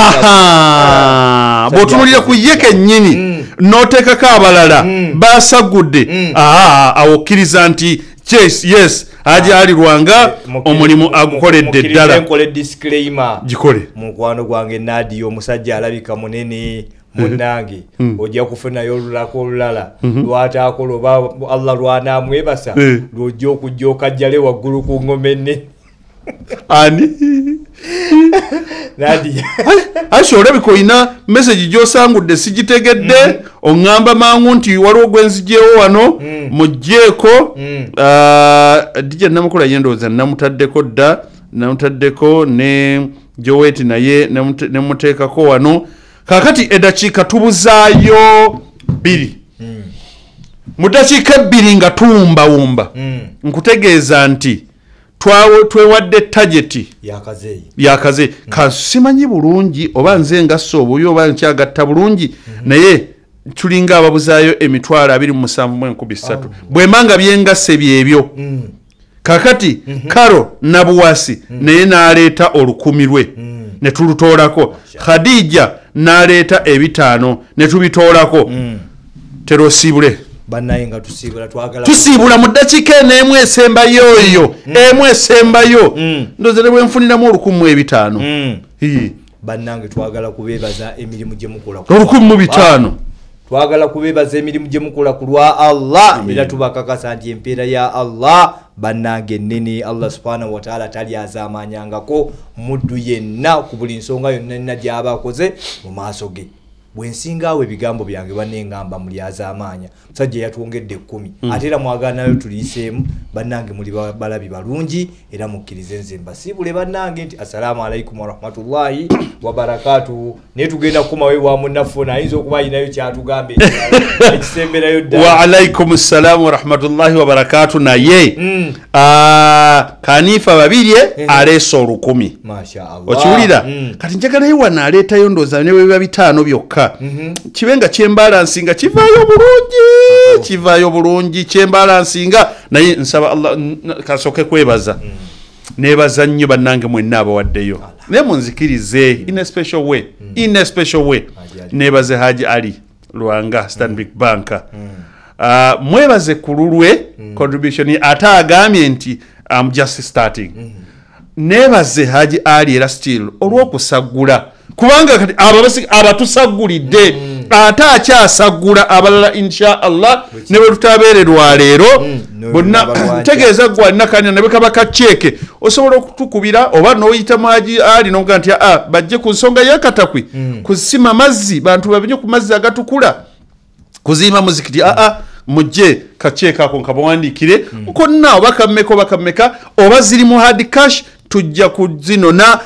botunulira ku yeke nyini noteeka ka abalala basagudde awokkiriza nti yes Haji Ali Lwanga omulimu agukoledde ddala enkole disclaimer gikole mukwano gwange Nadia omusajja alabika munene munange ojja kufunayo olulako olulala lwataako oba Allah lwanamwebasa lwojja okujja okajjale waggulu ku ngome ennene ani Nadia asho olabika olina message gyosangudde sigitegedde oŋŋamba mangu nti waliwo gwenzijeewo wano mugjeeko dija namukola yendowooza namutaddeko ne Joweti naye nemuteekako wano kakati eddakiika tubuzaayo 2 mu ddakiika 2 nga tuwumbawumba nkutegeeza nti twewadde target yakaze kasimanyi bulungi oba nze ngassa obuyo oba nkyagatta bulungi naye tulinga ababuzaayo emitwalo 27,300 bwemanga byengasse byebyo kakati Karo Nabuwasi naye n'aleeta 1000 lwe ne tulutoolako Khadija n'aleeta 500 ne tubitoolako terosibule banaye nga tusiibula mu ddakiika emu esembayo oyo emu esembayo ndoze ne bwenfuniramu 1500 bannange twagala kubeebaza emirimu gye mukola 1500 twagala kubeebaza emirimu gye mukola ku lwa Allah era tubakakasa nti empeera ya Allah bannange nnene Allah subhanahu wa ta'ala tali azaamanyangako muddu yenna ku buli nsonga yonna gy'aba akoze mu maaso ge bwensingawo ebigambo byange banengamba muli azaamanya musajja yatwongedde 10 ate era mwagaanayo tuliiseemu bannange muli balabi balungi era mukkirize nze mbasiibule bannange nti assalamu alaikum warahmatullahi wabarakatuhu naye tugenda kukomawo ewa munnaffe ayinza okuba ayinayo kyatugambe ekisemberayo ddala wa alaikum assalamu warahmatullahi wabarakatuhu naye Kanifa babirye aleesa 1000 mashaallah okiwulira kati njagalayo wano aleetayo ndooza ne bwe biba 5 byokka kibenga kyembalansinga kivaayo bulungi kyembalansinga naye nsaba Allah kasoke kwebaza nebaza nnyo bannange mwenna abawaddeyo naye munzikirize in a special way nebaze Haji Ali Lwanga Stanbic Bank mwebaze ku lulwe contribution ate agambye nti I'm just starting nebaze Haji Ali era still olw'okusagula kubanga kati abatusagulidde ate akyasagula abalala insha Allah ne bwe tutabeererwa leero bonna tegeeza gwe alina kanya ne bwe kaba kaceeke osobola okutukubira oba n'oyita Haji Ali n'oga nti bajje ku nsonga y'akatakwi kusima mazzi bantu babenye ku mazzi agatukula kuzimba muzikiti mujje kaceeka ako nkabawandiikire konna oba kammeka oba ziri mu hard cash tujja kuzinona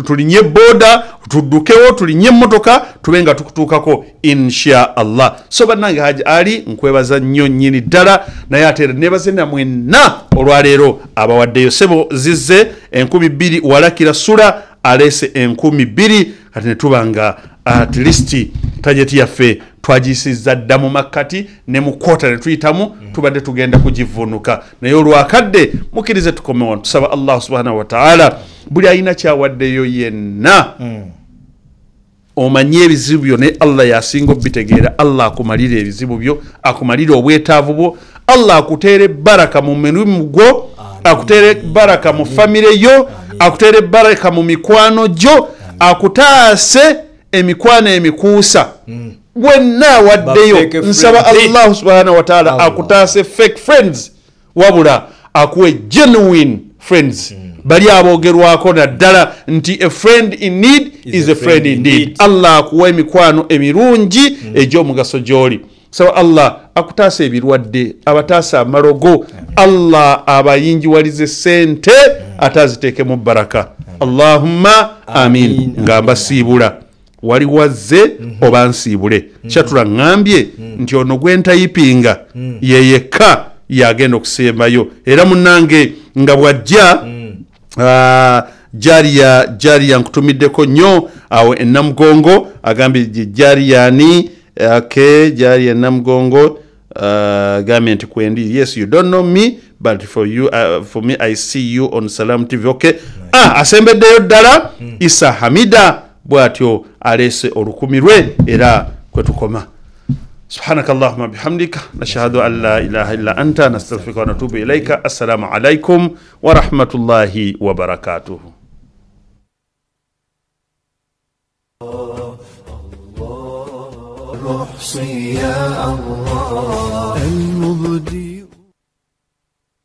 tulinye boda tuddukewo tulinye emmotoka tubenga tukutuukako insha Allah so bannange Haji Ali nkwebaza nnyo nnyini ddala naye ate era nebaze namwenna olwaleero abawaddeyo sebo zizze 2000 walakira sura aleese 2000 kati ne tubanga at least tajeti yaffe twagisiza dda mu makkati ne mu kwota ne tuyitamu tubadde tugenda kugivunuka naye olwakadde mukkirize tukomewo tusaba Allah subhanahu wa ta'ala buli ayina kyawaddeyo yenna omanye ebizibu byo ne Allah yasinga obitegeera Allah akumalira ebizibu byo akumalira obwetaavu bwo Allah akuteere baraka mu mirimu gwo akuteere baraka mu famire yo akuteere baraka mu mikwano gyo akutaase emikwano emikuusa bwenna waddeyo nsaba Allah subhanahu wa ta'ala akutaase fake friends wabula akuwe genuine friends bali abogerwako naddala nti a friend in need is a friend indeed Allah akuwa emikwano emirungi egy'omugaso gy'oli so Allah akutaasa ebirwadde abataasa amarogo Allah abayinjiwalize sente ataziteeke mu baraka Allahumma amin ngamba siibula wali wazze oba nsiibule kyatula ngambye nti ono gwentayipinga yeyekka yagenda okusembayo era munnange nga bwajja jariya nkutumiddeko nnyo awo ennamugongo agambye jariyani jariya ennamugongo agambye nti kwendi yes you don't know me but for me I see you on Salam TV okay asembeddeyo ddala Isa Hamida bwatyo aleese 1000 lwe era kwetukoma سبحانك اللهم بحمدك نشهد أن لا إله إلا أنت نستغفرك ونتوب إليك. السلام عليكم ورحمة الله وبركاته. يا الله المبدي